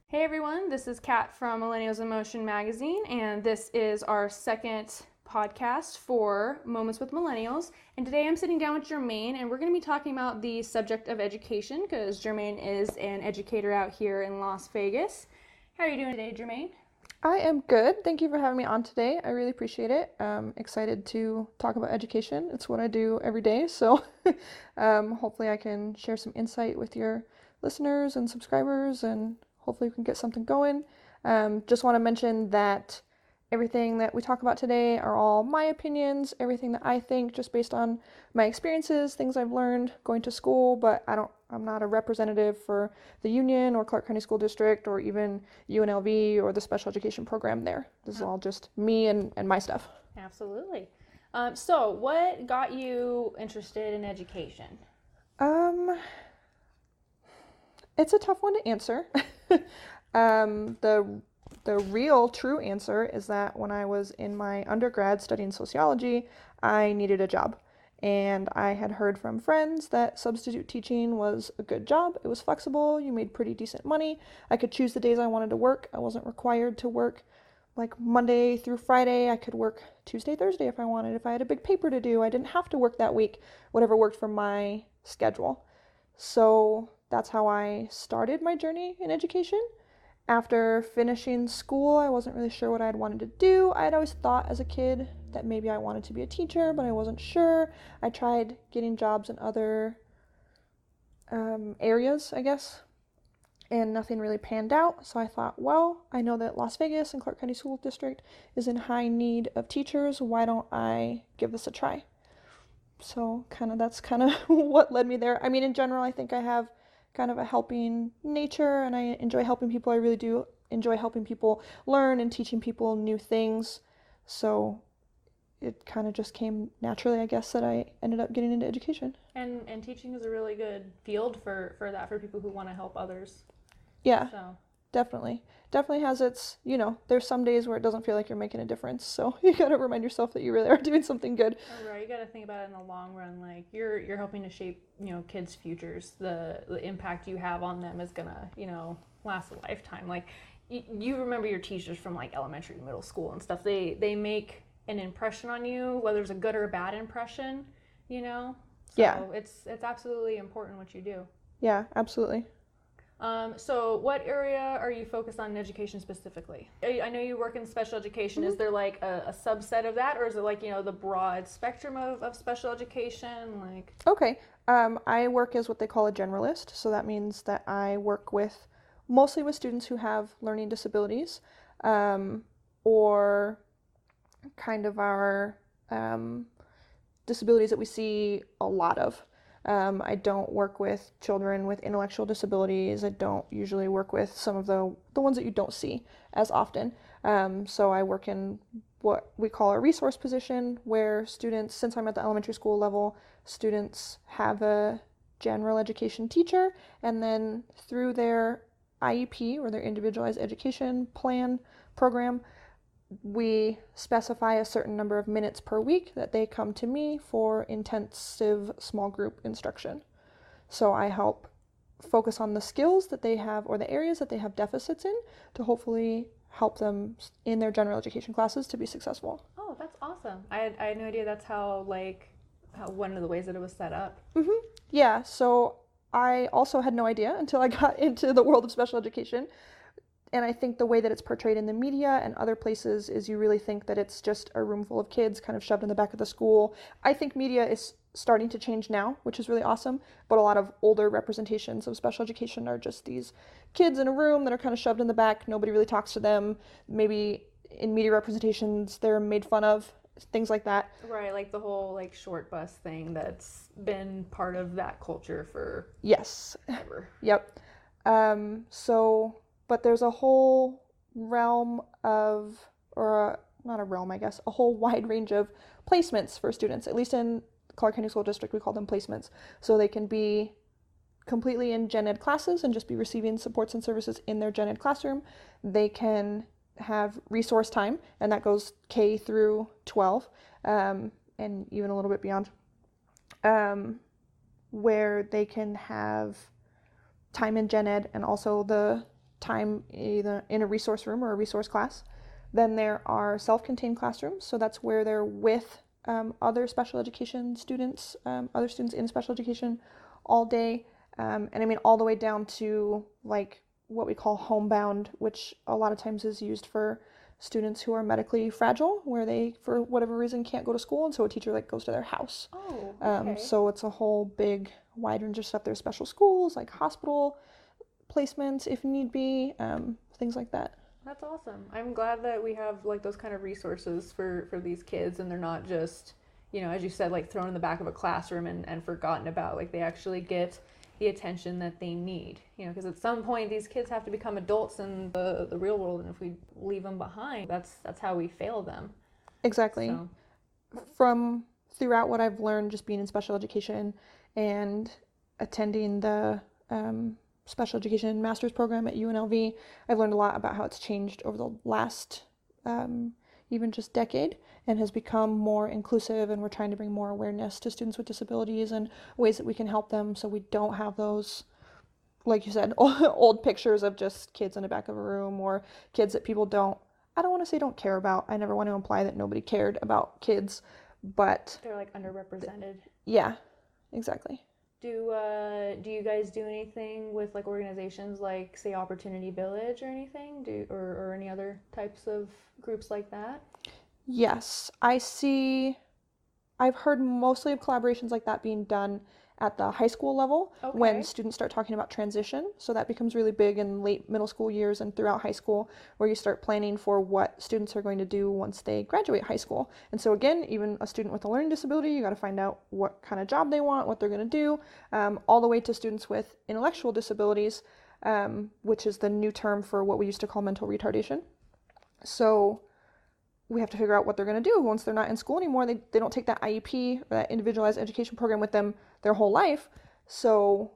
Hey everyone, this is Kat from Millennials in Motion magazine, and this is our second podcast for Moments with Millennials. And today I'm sitting down with Germaine, and we're going to be talking about the subject of education because Germaine is an educator out here in Las Vegas. How are you doing today, Germaine? I am good. Thank you for having me on today. I really appreciate it. Excited to talk about education. It's what I do every day, so hopefully I can share some insight with your listeners and subscribers, and hopefully we can get something going. Just want to mention that everything that we talk about today are all my opinions, everything that I think just based on my experiences, things I've learned going to school, but I'm not a representative for the union or Clark County School District or even UNLV or the special education program there. This is all just me and my stuff. Absolutely. So, what got you interested in education? Um, it's a tough one to answer. The real true answer is that when I was in my undergrad studying sociology, I needed a job. And I had heard from friends that substitute teaching was a good job. It was flexible, you made pretty decent money. I could choose the days I wanted to work. I wasn't required to work like Monday through Friday. I could work Tuesday, Thursday if I wanted. If I had a big paper to do, I didn't have to work that week, whatever worked for my schedule. So that's how I started my journey in education. After finishing school, I wasn't really sure what I'd wanted to do. I'd always thought as a kid that maybe I wanted to be a teacher, but I wasn't sure. I tried getting jobs in other areas, I guess, and nothing really panned out. So I thought, well, I know that Las Vegas and Clark County School District is in high need of teachers. Why don't I give this a try? So that's kind of what led me there. I mean, in general, I think I have kind of a helping nature and I enjoy helping people. I really do enjoy helping people learn and teaching people new things. So it kind of just came naturally, I guess, that I ended up getting into education. And teaching is a really good field for that, for people who want to help others. Yeah, So, definitely. Definitely has its, there's some days where it doesn't feel like you're making a difference. So you got to remind yourself that you really are doing something good. oh, right, you got to think about it in the long run. Like you're helping to shape, kids' futures. The impact you have on them is gonna, last a lifetime. Like you remember your teachers from like elementary, middle school, and stuff. They make an impression on you, whether it's a good or a bad impression. So Yeah. it's absolutely important what you do. Yeah, absolutely. So what area are you focused on in education specifically? I know you work in special education. Mm-hmm. Is there like a subset of that, or is it like, the broad spectrum of special education? Like, Okay. I work as what they call a generalist. So that means that I work mostly with students who have learning disabilities, or kind of our disabilities that we see a lot of. I don't work with children with intellectual disabilities. I don't usually work with some of the ones that you don't see as often. So I work in what we call a resource position, where students, since I'm at the elementary school level, students have a general education teacher, and then through their IEP, or their individualized education plan program, we specify a certain number of minutes per week that they come to me for intensive small group instruction. So I help focus on the skills that they have or the areas that they have deficits in to hopefully help them in their general education classes to be successful. oh, that's awesome. I had no idea that's how one of the ways that it was set up. Mm-hmm. Yeah, so I also had no idea until I got into the world of special education. And I think the way that it's portrayed in the media and other places is you really think that it's just a room full of kids kind of shoved in the back of the school. I think media is starting to change now, which is really awesome, but a lot of older representations of special education are just these kids in a room that are kind of shoved in the back. Nobody really talks to them. Maybe in media representations they're made fun of, things like that. Right, like the whole like short bus thing that's been part of that culture for Yes. ever. Yep. But there's a whole realm of, not a realm, I guess, a whole wide range of placements for students. At least in Clark County School District, we call them placements. So they can be completely in gen ed classes and just be receiving supports and services in their gen ed classroom. They can have resource time, and that goes K through 12, and even a little bit beyond, where they can have time in gen ed and also the time either in a resource room or a resource class. Then there are self-contained classrooms, so that's where they're with other special education students, other students in special education all day. And I mean, all the way down to like what we call homebound, which a lot of times is used for students who are medically fragile, where they, for whatever reason, can't go to school, and so a teacher like goes to their house. Oh, okay. So it's a whole big, wide range of stuff. There's special schools, like hospital placements if need be, things like that. That's awesome. I'm glad that we have like those kind of resources for these kids, and they're not just, you know, as you said, like thrown in the back of a classroom and forgotten about. Like they actually get the attention that they need, you know, because at some point these kids have to become adults in the real world, and if we leave them behind, that's how we fail them. Exactly. So. From throughout what I've learned just being in special education and attending the special education master's program at UNLV, I've learned a lot about how it's changed over the last even just decade, and has become more inclusive, and we're trying to bring more awareness to students with disabilities and ways that we can help them, so we don't have those, like you said, old pictures of just kids in the back of a room, or kids that people I don't want to say don't care about. I never want to imply that nobody cared about kids, but they're like underrepresented. Yeah, exactly. Do you guys do anything with like organizations like, say, Opportunity Village or anything? Or any other types of groups like that? Yes, I've heard mostly of collaborations like that being done at the high school level when students start talking about transition. So that becomes really big in late middle school years and throughout high school, where you start planning for what students are going to do once they graduate high school. And so again, even a student with a learning disability, you got to find out what kind of job they want, what they're going to do, all the way to students with intellectual disabilities, which is the new term for what we used to call mental retardation. So we have to figure out what they're going to do once they're not in school anymore. They don't take that IEP or that individualized education program with them their whole life. So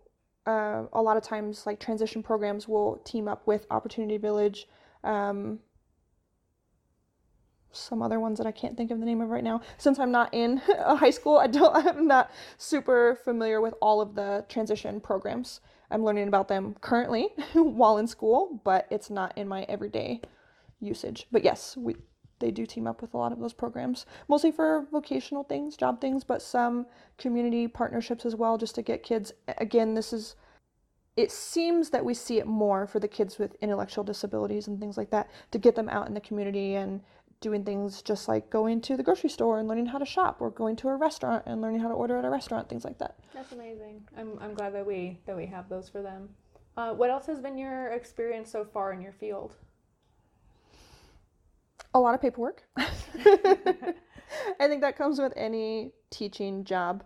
a lot of times, like, transition programs will team up with Opportunity Village, some other ones that I can't think of the name of right now. Since I'm not in a high school, I'm not super familiar with all of the transition programs. I'm learning about them currently while in school, but it's not in my everyday usage. But yes, they do team up with a lot of those programs, mostly for vocational things, job things, but some community partnerships as well, just to get kids. Again, it seems that we see it more for the kids with intellectual disabilities and things like that, to get them out in the community and doing things just like going to the grocery store and learning how to shop, or going to a restaurant and learning how to order at a restaurant, things like that. That's amazing. I'm glad that we have those for them. What else has been your experience so far in your field? A lot of paperwork. I think that comes with any teaching job,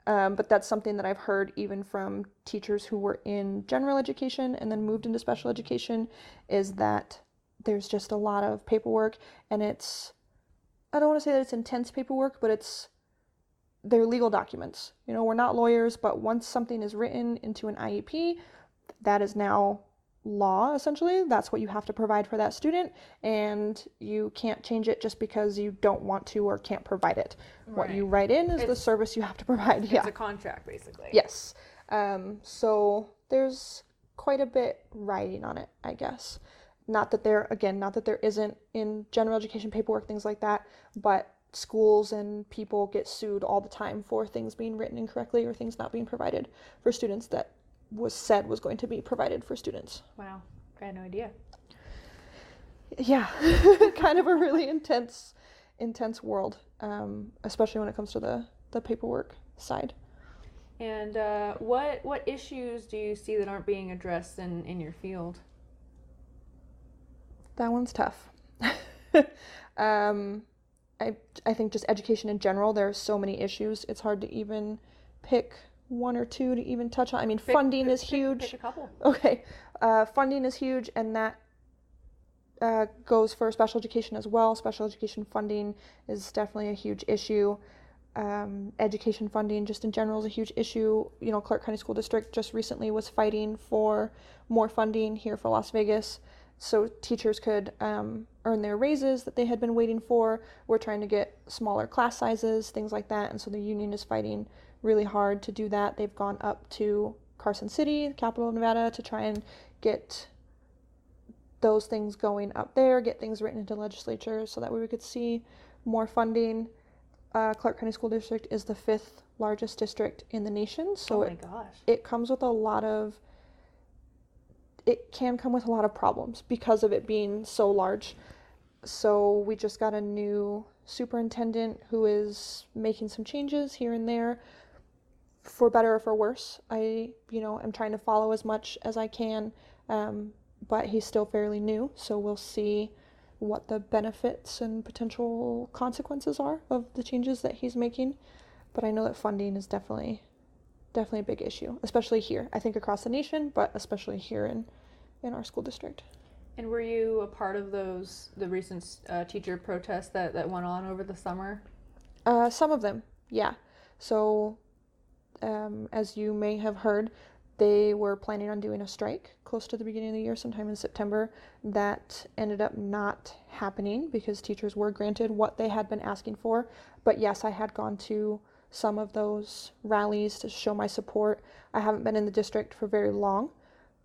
but that's something that I've heard even from teachers who were in general education and then moved into special education, is that there's just a lot of paperwork, and I don't want to say that it's intense paperwork, but they're legal documents. You know, we're not lawyers, but once something is written into an IEP, that is now law, essentially. That's what you have to provide for that student, and you can't change it just because you don't want to or can't provide it. Right. What you write in is the service you have to provide. It's a contract, basically. Yes. So there's quite a bit riding on it, I guess. Not that there isn't in general education paperwork, things like that, but schools and people get sued all the time for things being written incorrectly or things not being provided for students that was going to be provided for students. Wow, I had no idea. Yeah, kind of a really intense world, especially when it comes to the paperwork side. And what issues do you see that aren't being addressed in your field? That one's tough. I think just education in general, there are so many issues. It's hard to even pick one or two to even touch on. I mean, funding is huge. Pick a couple. Okay. Funding is huge, and that goes for special education as well. Special education funding is definitely a huge issue. Education funding just in general is a huge issue. You know, Clark County School District just recently was fighting for more funding here for Las Vegas, so teachers could earn their raises that they had been waiting for. We're trying to get smaller class sizes, things like that, and so the union is fighting really hard to do that. They've gone up to Carson City, the capital of Nevada, to try and get those things going up there, get things written into legislature so that way we could see more funding. Clark County School District is the 5th largest district in the nation, so oh my gosh, it can come with a lot of problems because of it being so large. So we just got a new superintendent who is making some changes here and there, for better or for worse. I am trying to follow as much as I can, but he's still fairly new, so we'll see what the benefits and potential consequences are of the changes that he's making. But I know that funding is definitely a big issue, especially here. I think across the nation, but especially here in our school district. And were you a part of the recent teacher protests that went on over the summer? Some of them, yeah. So, as you may have heard, they were planning on doing a strike close to the beginning of the year, sometime in September. That ended up not happening because teachers were granted what they had been asking for. But yes, I had gone to some of those rallies to show my support. I haven't been in the district for very long,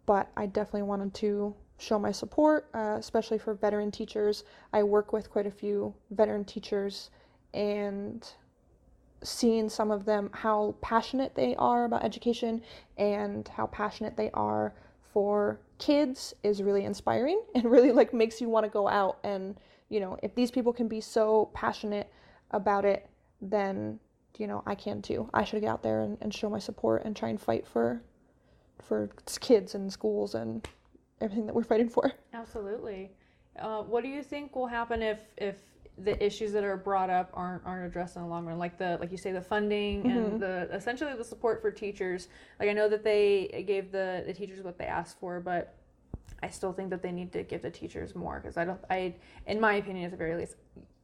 but I definitely wanted to show my support, especially for veteran teachers. I work with quite a few veteran teachers, and seeing some of them, how passionate they are about education and how passionate they are for kids, is really inspiring and really makes you want to go out and, if these people can be so passionate about it, then, I can too. I should get out there and show my support and try and fight for kids and schools and everything that we're fighting for. Absolutely. What do you think will happen if the issues that are brought up aren't addressed in the long run, like you say, the funding and essentially the support for teachers? I know that they gave the teachers what they asked for, but I still think that they need to give the teachers more, because in my opinion, at the very least,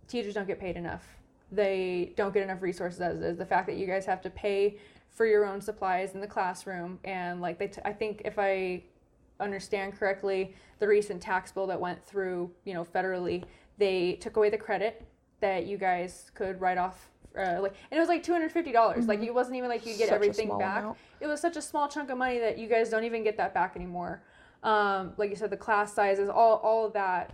teachers don't get paid enough. They don't get enough resources as is. The fact that you guys have to pay for your own supplies in the classroom, and I think if I understand correctly, the recent tax bill that went through, federally, they took away the credit that you guys could write off, and it was $250. It wasn't even you get everything back. Amount. It was such a small chunk of money that you guys don't even get that back anymore. Like you said, the class sizes, all of that.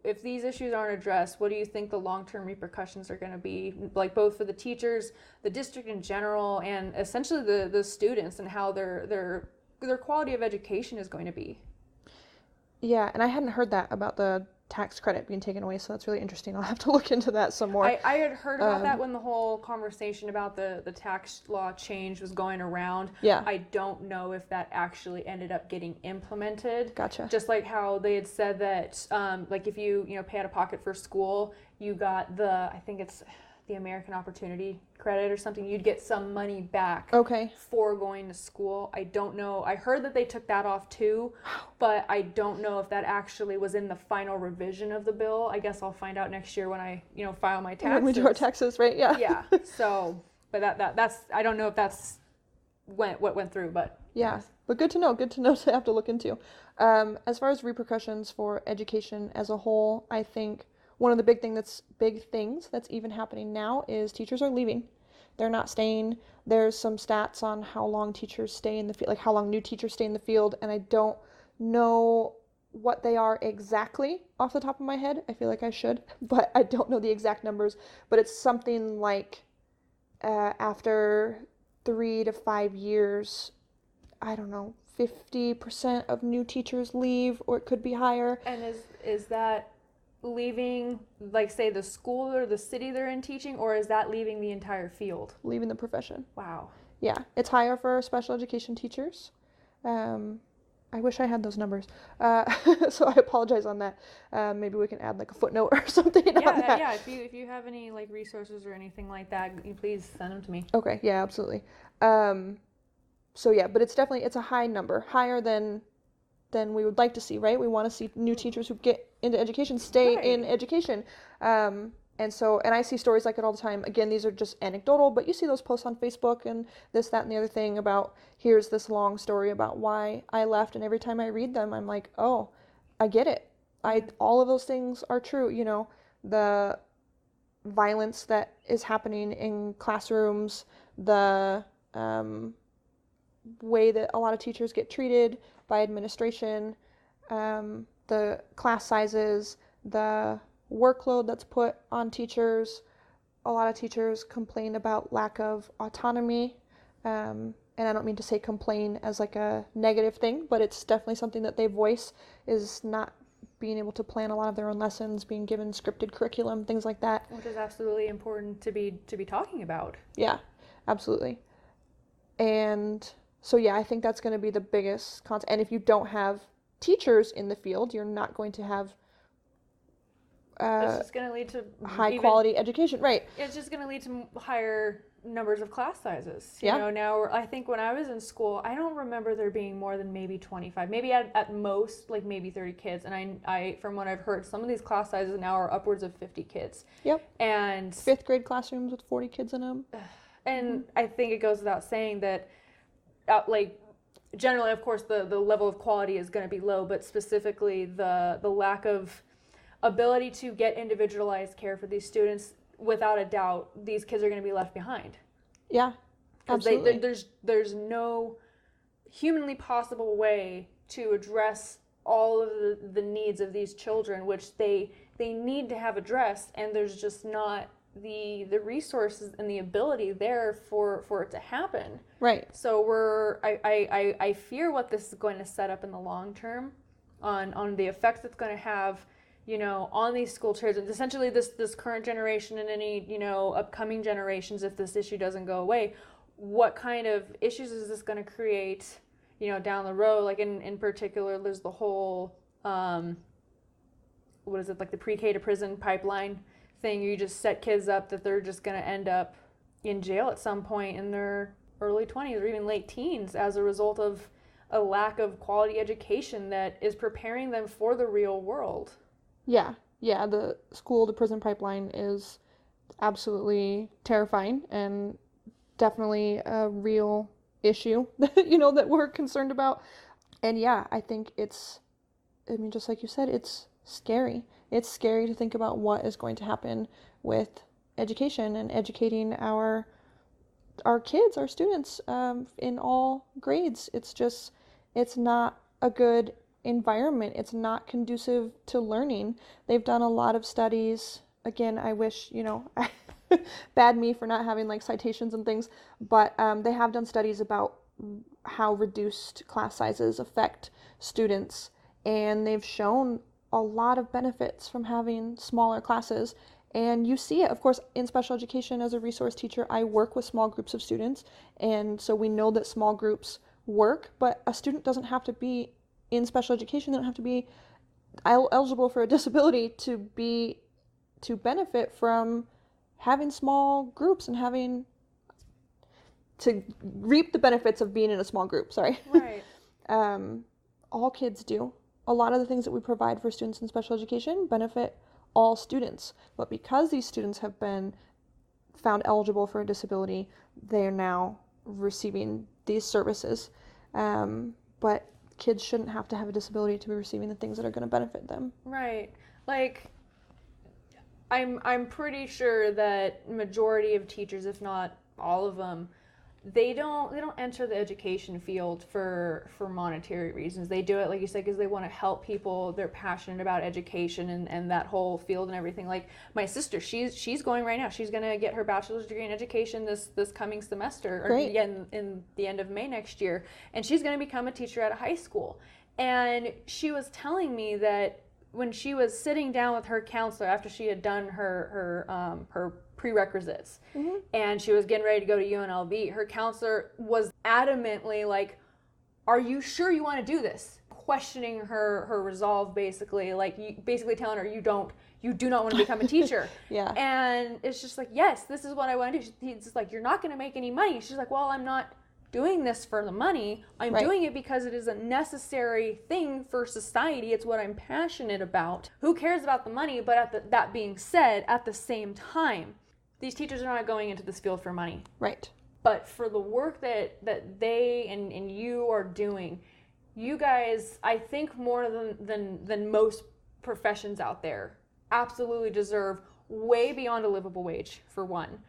If these issues aren't addressed, what do you think the long-term repercussions are going to be, both for the teachers, the district in general, and essentially the students, and how their quality of education is going to be? Yeah, and I hadn't heard that about the tax credit being taken away, so that's really interesting. I'll have to look into that some more. I had heard about that when the whole conversation about the tax law change was going around. Yeah. I don't know if that actually ended up getting implemented. Gotcha. Just like how they had said that, if you pay out of pocket for school, you got I think it's the American Opportunity Credit or something, you'd get some money back for going to school. I don't know. I heard that they took that off too, but I don't know if that actually was in the final revision of the bill. I guess I'll find out next year when I, file my taxes. When we do our taxes, right? Yeah. Yeah. So, but that's I don't know if that's what went through, but yeah. But good to know to have to look into. As far as repercussions for education as a whole, I think one of the big things that's even happening now is teachers are leaving. They're not staying. There's some stats on how long teachers stay in the field, how long new teachers stay in the field, and I don't know what they are exactly off the top of my head. I feel like I should, but I don't know the exact numbers. But it's something after 3 to 5 years, I don't know, 50% of new teachers leave, or it could be higher. And is that leaving, say, the school or the city they're in teaching, or is that leaving the entire field? Leaving the profession. Wow. Yeah, it's higher for special education teachers. I wish I had those numbers, so I apologize on that. Maybe we can add a footnote or something on that. Yeah, if you have any resources or anything like that, please send them to me. Okay, yeah, absolutely. So yeah, but it's a high number, higher than we would like to see, right? We want to see new teachers who get into education stay in education. And I see stories like it all the time. Again, these are just anecdotal, but you see those posts on Facebook and this, that, and the other thing about, here's this long story about why I left. And every time I read them, I'm like, oh, I get it. All of those things are true. The violence that is happening in classrooms, the way that a lot of teachers get treated by administration, the class sizes, the workload that's put on teachers. A lot of teachers complain about lack of autonomy. And I don't mean to say complain as like a negative thing, but it's definitely something that they voice, is not being able to plan a lot of their own lessons, being given scripted curriculum, things like that. Which is absolutely important to be talking about. Yeah, absolutely. And so, yeah, I think that's going to be the biggest concept. And if you don't have teachers in the field, you're not going to have This is going to lead to high quality education. Right. It's just going to lead to higher numbers of class sizes. You Yeah. know, now I think when I was in school, I don't remember there being more than maybe 25, maybe at most like maybe 30 kids. And I from what I've heard, some of these class sizes now are upwards of 50 kids. Yep. And 5th grade classrooms with 40 kids in them. And I think it goes without saying that like generally, of course, the level of quality is going to be low, but specifically the lack of ability to get individualized care for these students, without a doubt, these kids are going to be left behind. Yeah, absolutely. There's no humanly possible way to address all of the needs of these children, which they need to have addressed, and there's just not the resources and the ability there for it to happen. Right. So I fear what this is going to set up in the long term on the effects it's going to have, you know, on these school children. Essentially this current generation and any, you know, upcoming generations, if this issue doesn't go away, what kind of issues is this going to create, you know, down the road? Like in particular, there's the whole what is it, like the pre-K to prison pipeline thing. You just set kids up that they're just going to end up in jail at some point in their early 20s or even late teens as a result of a lack of quality education that is preparing them for the real world. Yeah, the school to prison pipeline is absolutely terrifying and definitely a real issue, you know, that we're concerned about. And yeah, I think just like you said, it's scary. It's scary to think about what is going to happen with education and educating our kids, our students, in all grades. It's not a good environment. It's not conducive to learning. They've done a lot of studies. Again, I wish, you know, bad me for not having like citations and things, but they have done studies about how reduced class sizes affect students, and they've shown a lot of benefits from having smaller classes. And you see it, of course, in special education. As a resource teacher, I work with small groups of students, and so we know that small groups work, but a student doesn't have to be in special education. They don't have to be eligible for a disability to benefit from having small groups and to reap the benefits of being in a small group. Sorry. Right. All kids do. A lot of the things that we provide for students in special education benefit all students, but because these students have been found eligible for a disability, they are now receiving these services. But kids shouldn't have to have a disability to be receiving the things that are going to benefit them. Right. Like, I'm pretty sure that majority of teachers, if not all of them, they don't enter the education field for monetary reasons. They do it, like you said, because they want to help people. They're passionate about education and that whole field and everything. Like my sister, she's going right now. She's going to get her bachelor's degree in education this coming semester, or in the end of May next year, and she's going to become a teacher at a high school. And she was telling me that when she was sitting down with her counselor after she had done her prerequisites, mm-hmm. and she was getting ready to go to UNLV, her counselor was adamantly like, "Are you sure you want to do this?" Questioning her resolve, basically telling her, you do not want to become a teacher. Yeah. And it's just like, yes, this is what I want to do. He's just like, "You're not going to make any money." She's like, "Well, I'm not doing this for the money. I'm doing it because it is a necessary thing for society. It's what I'm passionate about. Who cares about the money?" But that being said, at the same time, these teachers are not going into this field for money. Right. But for the work that they and you are doing, you guys, I think more than most professions out there, absolutely deserve way beyond a livable wage, for one.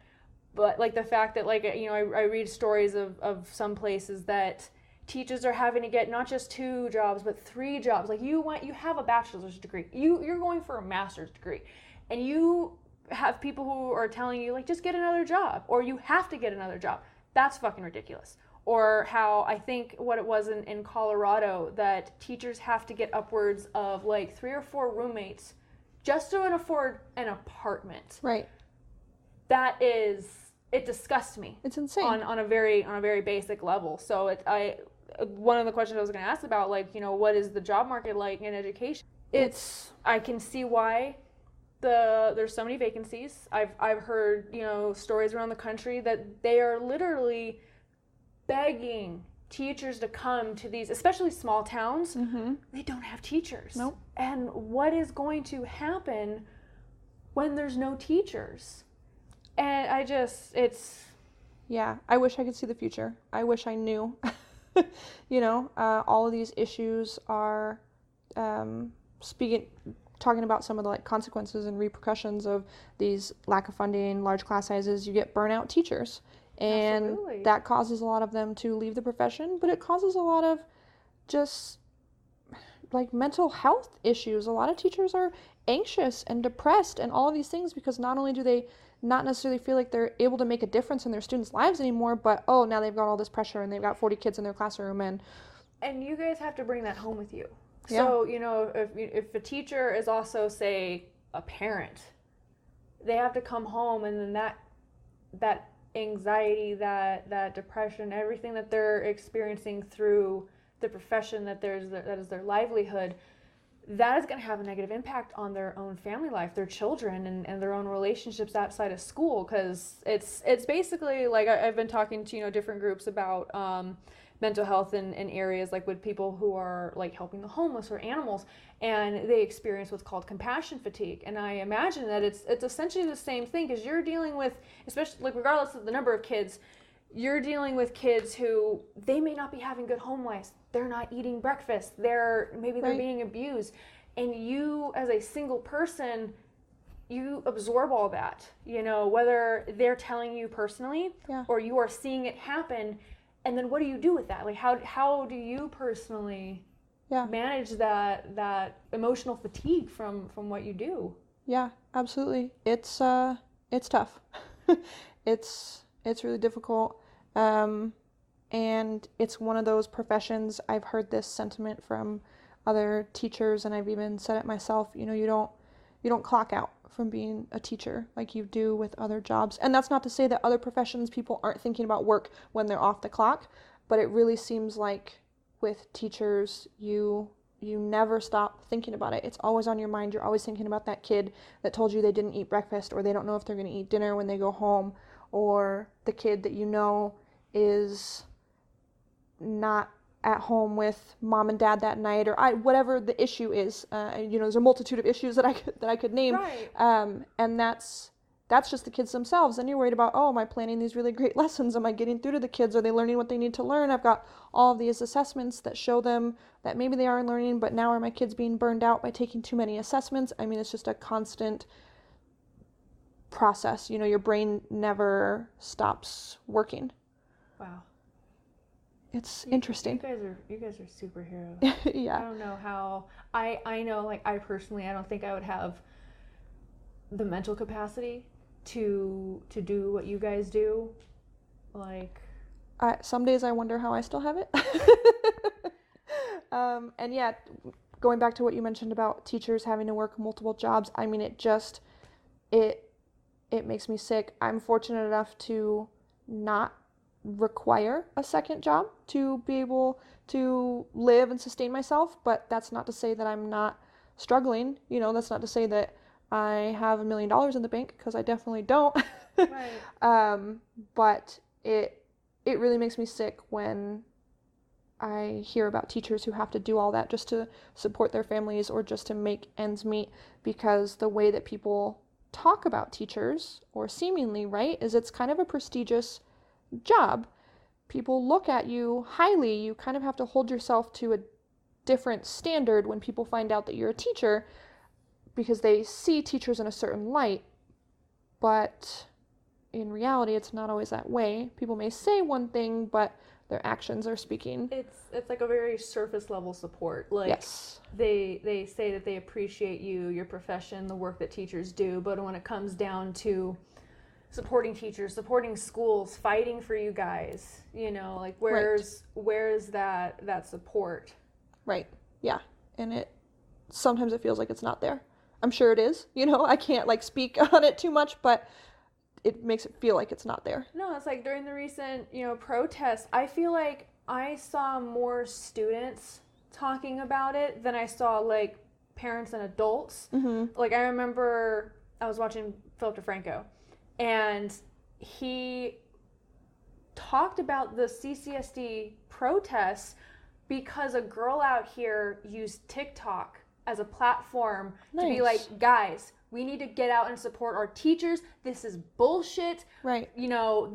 But like the fact that, like, you know, I read stories of some places that teachers are having to get not just 2 jobs, but 3 jobs. Like you have a bachelor's degree. You're going for a master's degree. And you have people who are telling you, like, just get another job, or you have to get another job. That's fucking ridiculous. Or how I think what it was in Colorado, that teachers have to get upwards of like 3 or 4 roommates just to afford an apartment. Right. It disgusts me. It's insane. On a very basic level. So one of the questions I was going to ask about, like, you know, what is the job market like in education? I can see why there's so many vacancies. I've heard, you know, stories around the country that they are literally begging teachers to come to these, especially small towns. Mm-hmm. They don't have teachers. Nope. And what is going to happen when there's no teachers? And yeah, I wish I could see the future. I wish I knew. You know, all of these issues are talking about some of the like consequences and repercussions of these lack of funding, large class sizes. You get burnout teachers, and Absolutely. That causes a lot of them to leave the profession, but it causes a lot of just like mental health issues. A lot of teachers are anxious and depressed and all of these things because not only do they not necessarily feel like they're able to make a difference in their students' lives anymore, but now they've got all this pressure and they've got 40 kids in their classroom, and you guys have to bring that home with you. Yeah. So, you know, if a teacher is also, say, a parent, they have to come home, and then that anxiety, that depression, everything that they're experiencing through the profession that is their livelihood, that is going to have a negative impact on their own family life, their children, and their own relationships outside of school. Because it's basically like I've been talking to, you know, different groups about mental health in areas like with people who are like helping the homeless or animals, and they experience what's called compassion fatigue. And I imagine that it's essentially the same thing, because you're dealing with, especially like regardless of the number of kids, you're dealing with kids who they may not be having good home lives. They're not eating breakfast. They're Right. being abused. And you, as a single person, you absorb all that, you know, whether they're telling you personally or you are seeing it happen. And then what do you do with that? Like, how do you personally manage that emotional fatigue from what you do? Yeah, absolutely. It's tough. It's really difficult. And it's one of those professions, I've heard this sentiment from other teachers, and I've even said it myself, you know, you don't clock out from being a teacher like you do with other jobs. And that's not to say that other professions people aren't thinking about work when they're off the clock, but it really seems like with teachers, you never stop thinking about it. It's always on your mind. You're always thinking about that kid that told you they didn't eat breakfast, or they don't know if they're going to eat dinner when they go home, or the kid that you know is not at home with mom and dad that night, or whatever the issue is. You know, there's a multitude of issues that I could name. Right. And that's just the kids themselves. And you're worried about, am I planning these really great lessons? Am I getting through to the kids? Are they learning what they need to learn? I've got all of these assessments that show them that maybe they are learning, but now are my kids being burned out by taking too many assessments? I mean, it's just a constant process. You know, your brain never stops working. Wow. It's interesting. You guys are superheroes. Yeah. I don't know how. I know, like, I personally, I don't think I would have the mental capacity to do what you guys do. Like, some days I wonder how I still have it. And yeah, going back to what you mentioned about teachers having to work multiple jobs, I mean, it makes me sick. I'm fortunate enough to not require a second job to be able to live and sustain myself, but that's not to say that I'm not struggling. You know, that's not to say that I have $1 million in the bank, because I definitely don't. right. But it really makes me sick when I hear about teachers who have to do all that just to support their families or just to make ends meet, because the way that people talk about teachers, or seemingly, right, is it's kind of a prestigious job. People look at you highly. You kind of have to hold yourself to a different standard when people find out that you're a teacher, because they see teachers in a certain light. But in reality, it's not always that way. People may say one thing, but their actions are speaking. It's like a very surface level support. Like, yes. They say that they appreciate you, your profession, the work that teachers do, but when it comes down to supporting teachers, supporting schools, fighting for you guys, you know, like where's that support? Right. Yeah. And sometimes it feels like it's not there. I'm sure it is, you know, I can't like speak on it too much, but it makes it feel like it's not there. No, it's like during the recent, you know, protests, I feel like I saw more students talking about it than I saw like parents and adults. Mm-hmm. Like I remember I was watching Philip DeFranco, and he talked about the CCSD protests because a girl out here used TikTok as a platform to be like, guys, we need to get out and support our teachers. This is bullshit. Right. You know,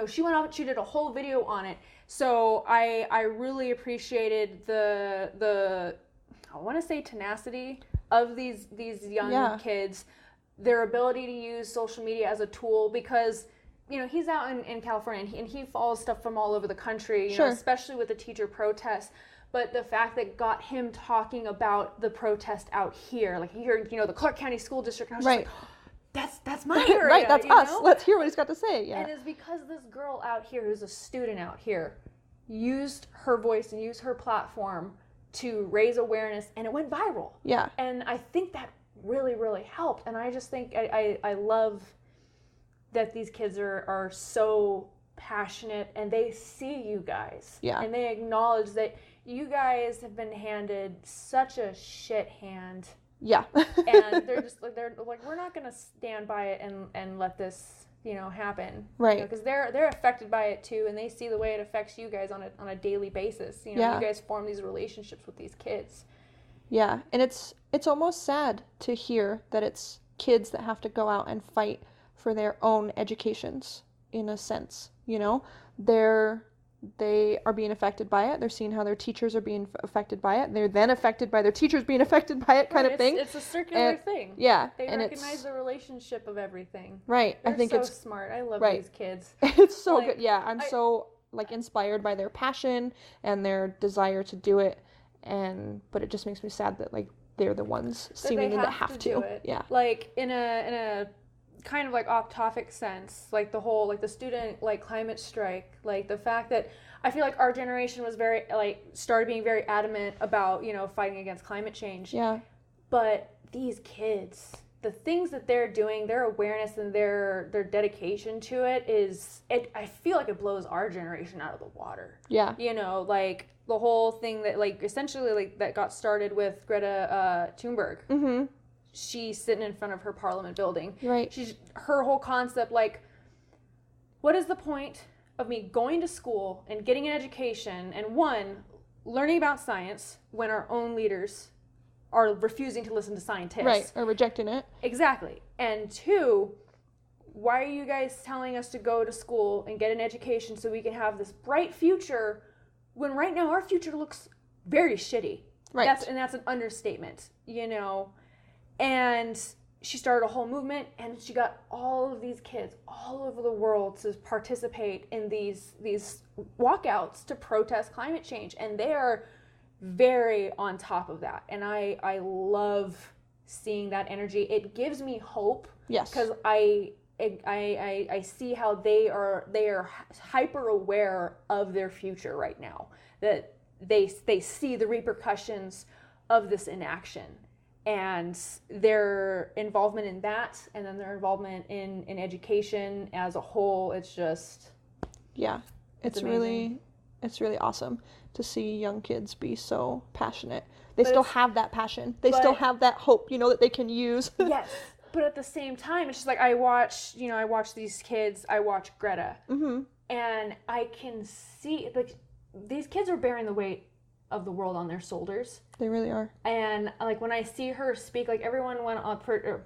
she went out, she did a whole video on it. So I really appreciated the I want to say tenacity of these young kids, their ability to use social media as a tool, because, you know, he's out in California and he follows stuff from all over the country, you know, especially with the teacher protests. But the fact that got him talking about the protest out here, like here, you know, the Clark County School District, and I was just like, oh, that's my area, right, that's us. Know? Let's hear what he's got to say. Yeah. And it's because this girl out here, who's a student out here, used her voice and used her platform to raise awareness, and it went viral. Yeah. And I think that really, really helped. And I just think I love that these kids are so passionate, and they see you guys. Yeah. And they acknowledge that you guys have been handed such a shit hand. Yeah. And they're like, we're not gonna stand by it and let this, you know, happen. Right. Because they're affected by it too, and they see the way it affects you guys on a daily basis. You know, you guys form these relationships with these kids. Yeah, and it's almost sad to hear that it's kids that have to go out and fight for their own educations, in a sense, you know? They are being affected by it. They're seeing how their teachers are being affected by it. They're then affected by their teachers being affected by it, kind of thing. It's a circular thing. Yeah. They recognize the relationship of everything. Right. They're I think so it's smart. I love these kids. It's so good. Yeah, I'm so like inspired by their passion and their desire to do it, but it just makes me sad that like they're the ones seemingly that have to do it. Yeah. Like in a kind of like off-topic sense, like the whole like the student like climate strike, like the fact that I feel like our generation was very like started being very adamant about, you know, fighting against climate change. Yeah. But these kids, the things that they're doing, their awareness and their dedication to it I feel like it blows our generation out of the water. Yeah. You know, like the whole thing that like essentially like that got started with Greta Thunberg. Mm-hmm. She's sitting in front of her parliament building. Right. Her whole concept, like, what is the point of me going to school and getting an education and learning about science when our own leaders are refusing to listen to scientists? Right, or rejecting it. Exactly. And two, why are you guys telling us to go to school and get an education so we can have this bright future when right now our future looks very shitty? Right. That's an understatement, you know? And she started a whole movement, and she got all of these kids all over the world to participate in these walkouts to protest climate change. And they are very on top of that. And I love seeing that energy. It gives me hope. Yes. Because I see how they are hyper aware of their future right now. That they see the repercussions of this inaction. And their involvement in that, and then their involvement in education as a whole, it's just... Yeah, it's really awesome to see young kids be so passionate. They still have that passion. They still have that hope, you know, that they can use. Yes, but at the same time, it's just like I watch these kids, I watch Greta, mm-hmm. and I can see, like, these kids are bearing the weight of the world on their shoulders. They really are. And like when I see her speak, like everyone went on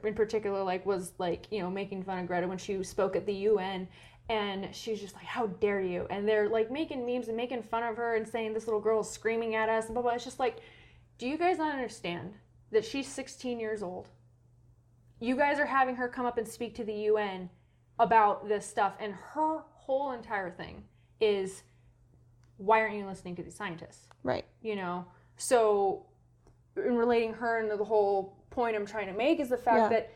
in particular like was like, you know, making fun of Greta when she spoke at the UN, and she's just like, how dare you? And they're like making memes and making fun of her and saying this little girl is screaming at us and blah blah. It's just like, do you guys not understand that she's 16 years old? You guys are having her come up and speak to the UN about this stuff, and her whole entire thing is why aren't you listening to these scientists? Right. You know? So in relating her into the whole point I'm trying to make is the fact that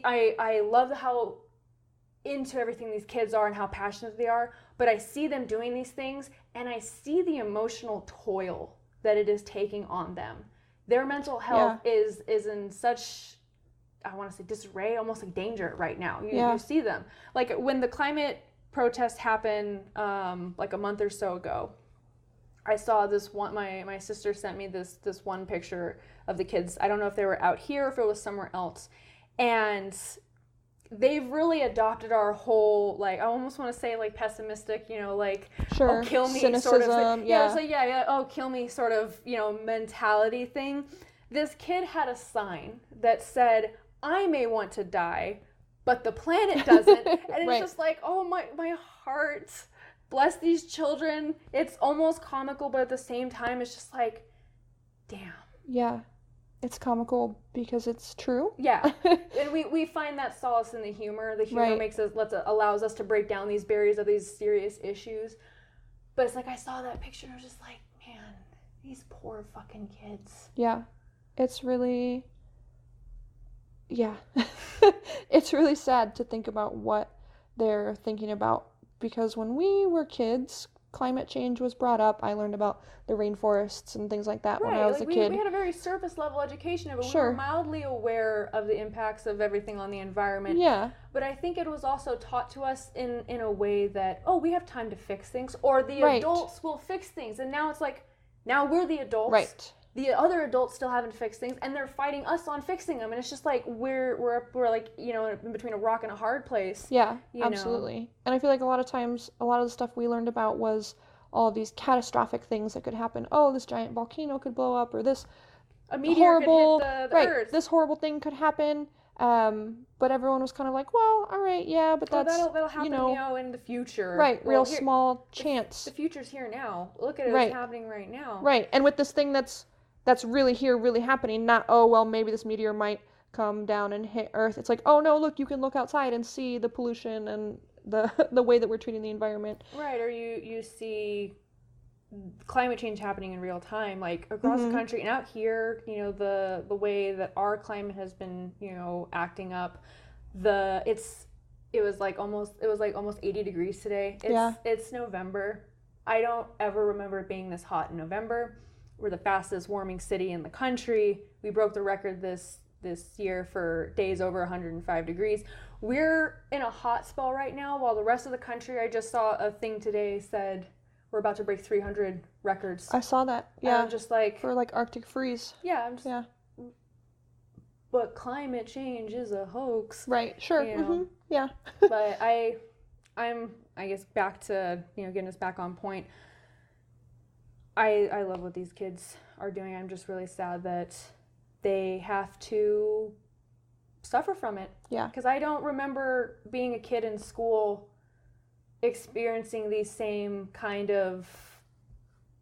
I love how into everything these kids are and how passionate they are, but I see them doing these things and I see the emotional toil that it is taking on them. Their mental health is in such, I want to say, disarray, almost like danger right now. You see them. Like when the climate protests happened like a month or so ago, I saw this one, my sister sent me this one picture of the kids. I don't know if they were out here or if it was somewhere else. And they've really adopted our whole, like, I almost want to say, like, pessimistic, you know, like, sure. Oh, kill me Cynicism, sort of thing. Yeah, it's like, oh, kill me sort of, you know, mentality thing. This kid had a sign that said, I may want to die, but the planet doesn't. And it's just like, oh, my heart, bless these children. It's almost comical, but at the same time, it's just like, damn. Yeah. It's comical because it's true. Yeah, and we find that solace in the humor. The humor allows us to break down these barriers of these serious issues. But it's like I saw that picture and I was just like, man, these poor fucking kids. Yeah, it's really, it's really sad to think about what they're thinking about, because when we were kids, climate change was brought up. I learned about the rainforests and things like that when I was a kid. We had a very surface level education, but we were mildly aware of the impacts of everything on the environment. Yeah. But I think it was also taught to us in a way that, oh, we have time to fix things, or the adults will fix things. And now it's like, now we're the adults. Right. The other adults still haven't fixed things, and they're fighting us on fixing them. And it's just like we're like, you know, in between a rock and a hard place. Yeah, absolutely. And I feel like a lot of times, a lot of the stuff we learned about was all of these catastrophic things that could happen. Oh, this giant volcano could blow up, or this a meteor could hit the Earth. This horrible thing could happen. But everyone was kind of like, well, all right, yeah, but that's that'll happen, you know, in the future. Right, real small chance. The future's here now. Look at it, it's happening right now. Right, and with this thing that's really here, really happening, not, oh, well, maybe this meteor might come down and hit Earth. It's like, oh, no, look, you can look outside and see the pollution and the way that we're treating the environment. Right, or you see climate change happening in real time, like across the country and out here, you know, the way that our climate has been, you know, acting up. It was like almost 80 degrees today. It's November. I don't ever remember it being this hot in November. We're the fastest warming city in the country. We broke the record this year for days over 105 degrees. We're in a hot spell right now, while the rest of the country, I just saw a thing today said we're about to break 300 records. I saw that. Yeah. I'm just like, for like Arctic freeze. Yeah. But climate change is a hoax. Right. Sure. You know? Yeah. But I'm I guess back to, you know, getting us back on point. I love what these kids are doing. I'm just really sad that they have to suffer from it. Yeah. Because I don't remember being a kid in school experiencing these same kind of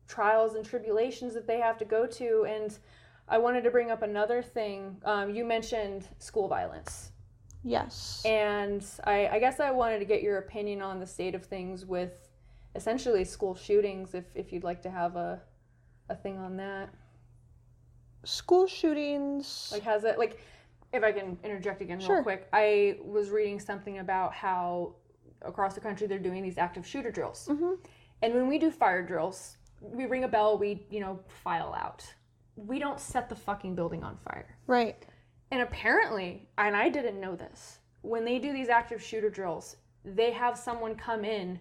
trials and tribulations that they have to go to. And I wanted to bring up another thing. You mentioned school violence. Yes. And I guess I wanted to get your opinion on the state of things with essentially school shootings, if you'd like to have a thing on that. School shootings. Like, has it, like, if I can interject again real quick, I was reading something about how across the country they're doing these active shooter drills. And when we do fire drills, we ring a bell, we, you know, file out. We don't set the fucking building on fire. Right. And apparently, and I didn't know this, when they do these active shooter drills, they have someone come in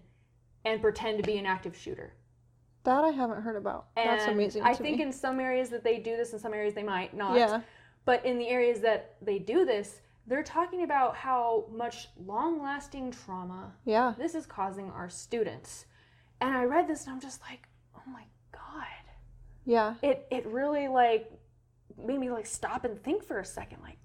and pretend to be an active shooter. That I haven't heard about. And that's amazing to me. I think in some areas that they do this, in some areas they might not. Yeah. But in the areas that they do this, they're talking about how much long-lasting trauma this is causing our students. And I read this and I'm just like, oh my God. Yeah. It really, like, made me, like, stop and think for a second. Like,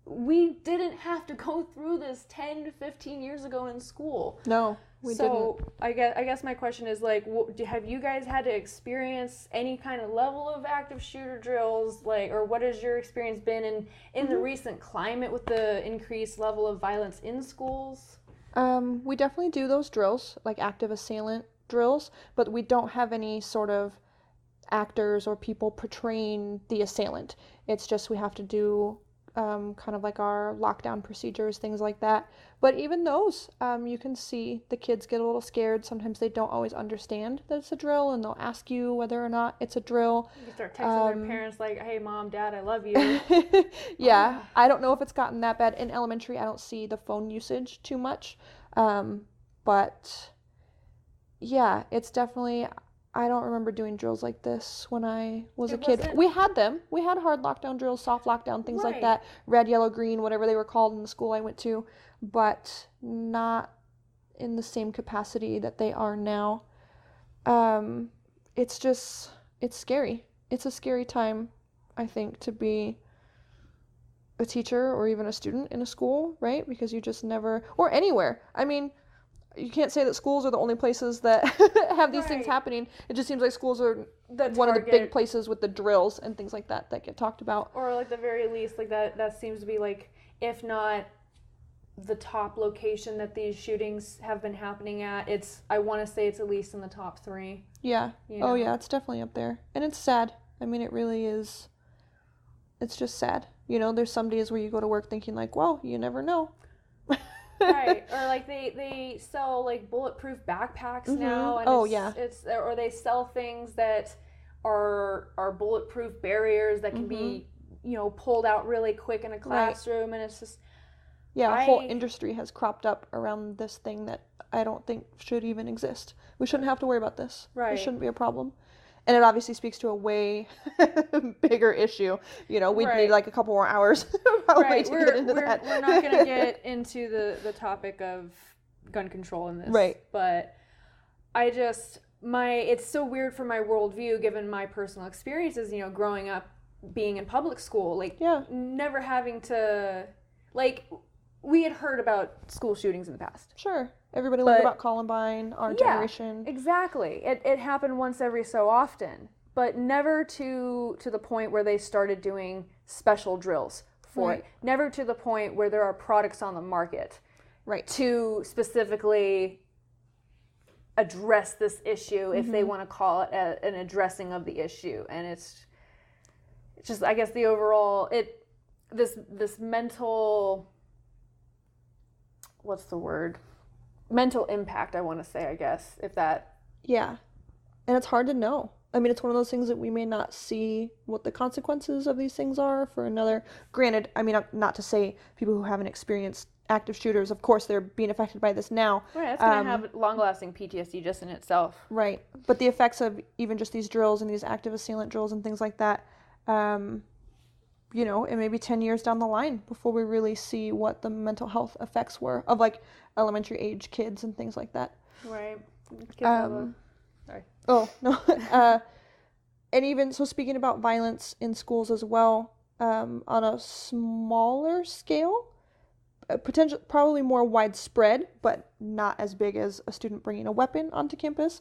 we didn't have to go through this 10 to 15 years ago in school. No, we didn't. So I guess my question is, like, have you guys had to experience any kind of level of active shooter drills, like, or what has your experience been in the recent climate with the increased level of violence in schools? We definitely do those drills, like active assailant drills, but we don't have any sort of actors or people portraying the assailant. It's just we have to do kind of like our lockdown procedures, things like that. But even those, you can see the kids get a little scared. Sometimes they don't always understand that it's a drill, and they'll ask you whether or not it's a drill. You start texting their parents like, hey, Mom, Dad, I love you. Yeah, I don't know if it's gotten that bad. In elementary, I don't see the phone usage too much. But yeah, it's definitely... I don't remember doing drills like this when I was a kid. We had them. We had hard lockdown drills, soft lockdown, things like that. Red, yellow, green, whatever they were called in the school I went to. But not in the same capacity that they are now. It's scary. It's a scary time, I think, to be a teacher or even a student in a school, right? Because you just never... Or anywhere. I mean... You can't say that schools are the only places that have these things happening. It just seems like schools are one of the big places with the drills and things like that get talked about. Or like the very least, like that seems to be like, if not the top location that these shootings have been happening at, I want to say it's at least in the top 3. Yeah. Oh yeah, it's definitely up there. And it's sad. I mean, it really is. It's just sad. You know, there's some days where you go to work thinking like, well, you never know. Right, or like they sell like bulletproof backpacks now, and or they sell things that are bulletproof barriers that can be, you know, pulled out really quick in a classroom, and it's just a whole industry has cropped up around this thing that I don't think should even exist. We shouldn't have to worry about this. Right, it shouldn't be a problem. And it obviously speaks to a way bigger issue. You know, we'd need like a couple more hours probably to get into that. We're not going to get into the topic of gun control in this. Right. But it's so weird for my worldview, given my personal experiences, you know, growing up, being in public school, like never having to, like, we had heard about school shootings in the past. Sure. Everybody learned about Columbine, our generation. Exactly. It happened once every so often, but never to the point where they started doing special drills for it. Never to the point where there are products on the market to specifically address this issue, if they want to call it an addressing of the issue. And it's just, I guess, the overall, this mental, what's the word? Mental impact, I want to say, I guess, if that... Yeah. And it's hard to know. I mean, it's one of those things that we may not see what the consequences of these things are for another... Granted, I mean, not to say people who haven't experienced active shooters, of course, they're being affected by this now. Right, it's going to have long-lasting PTSD just in itself. Right. But the effects of even just these drills and these active assailant drills and things like that... you know, it may be 10 years down the line before we really see what the mental health effects were of, like, elementary age kids and things like that. Right. Sorry. Oh, no. And even, so speaking about violence in schools as well, on a smaller scale, probably more widespread, but not as big as a student bringing a weapon onto campus,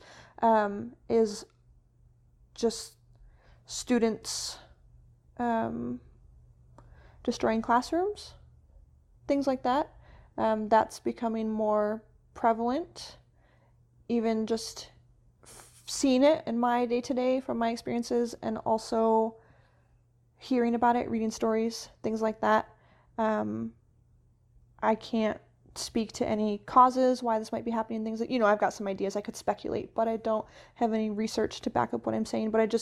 is just students... destroying classrooms, things like that. That's becoming more prevalent. Even just seeing it in my day-to-day from my experiences, and also hearing about it, reading stories, things like that. I can't speak to any causes why this might be happening, things that, you know, I've got some ideas I could speculate, but I don't have any research to back up what I'm saying. But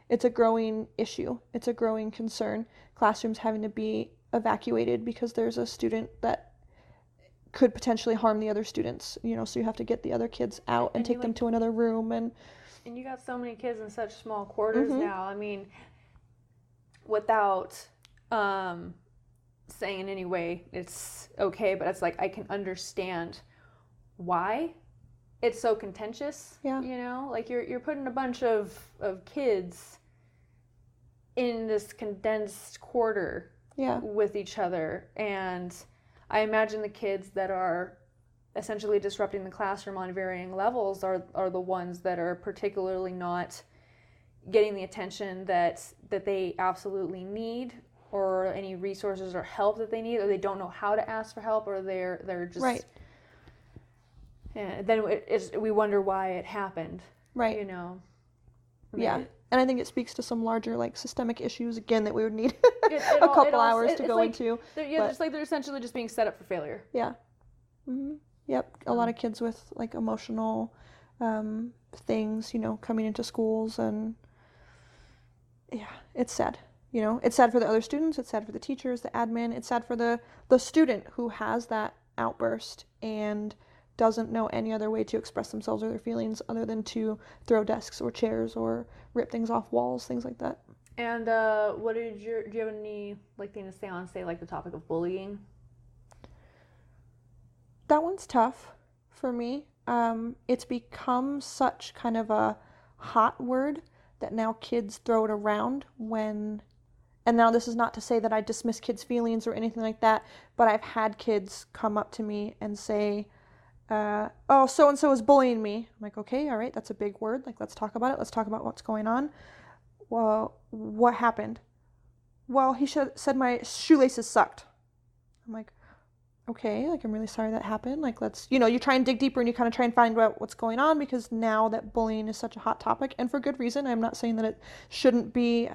it's a growing issue. It's a growing concern. Classrooms having to be evacuated because there's a student that could potentially harm the other students, you know, so you have to get the other kids out and take them to another room. And you got so many kids in such small quarters now. I mean, without saying in any way it's okay, but it's like, I can understand why it's so contentious. Yeah. You know, like you're putting a bunch of kids in this condensed quarter with each other, and I imagine the kids that are essentially disrupting the classroom on varying levels are the ones that are particularly not getting the attention that they absolutely need, or any resources or help that they need, or they don't know how to ask for help, or they're just And then we wonder why it happened. Right. You know. Yeah. And I think it speaks to some larger like systemic issues again that we would need it a couple hours to go like, into. Yeah, it's like they're essentially just being set up for failure. Yeah. Mm-hmm. Yep. A lot of kids with like emotional things, you know, coming into schools, and yeah, it's sad. You know, it's sad for the other students, it's sad for the teachers, the admin, it's sad for the student who has that outburst and doesn't know any other way to express themselves or their feelings other than to throw desks or chairs or rip things off walls, things like that. And do you have any like thing to say on, say, like the topic of bullying? That one's tough for me. It's become such kind of a hot word that now kids throw it around when, and now this is not to say that I dismiss kids' feelings or anything like that, but I've had kids come up to me and say, oh, so-and-so is bullying me. I'm like, okay, all right, that's a big word. Like, let's talk about it. Let's talk about what's going on. Well, what happened? Well, he said my shoelaces sucked. I'm like, okay, like, I'm really sorry that happened. Like, let's, you know, you try and dig deeper and you kind of try and find out what's going on, because now that bullying is such a hot topic, and for good reason. I'm not saying that it shouldn't be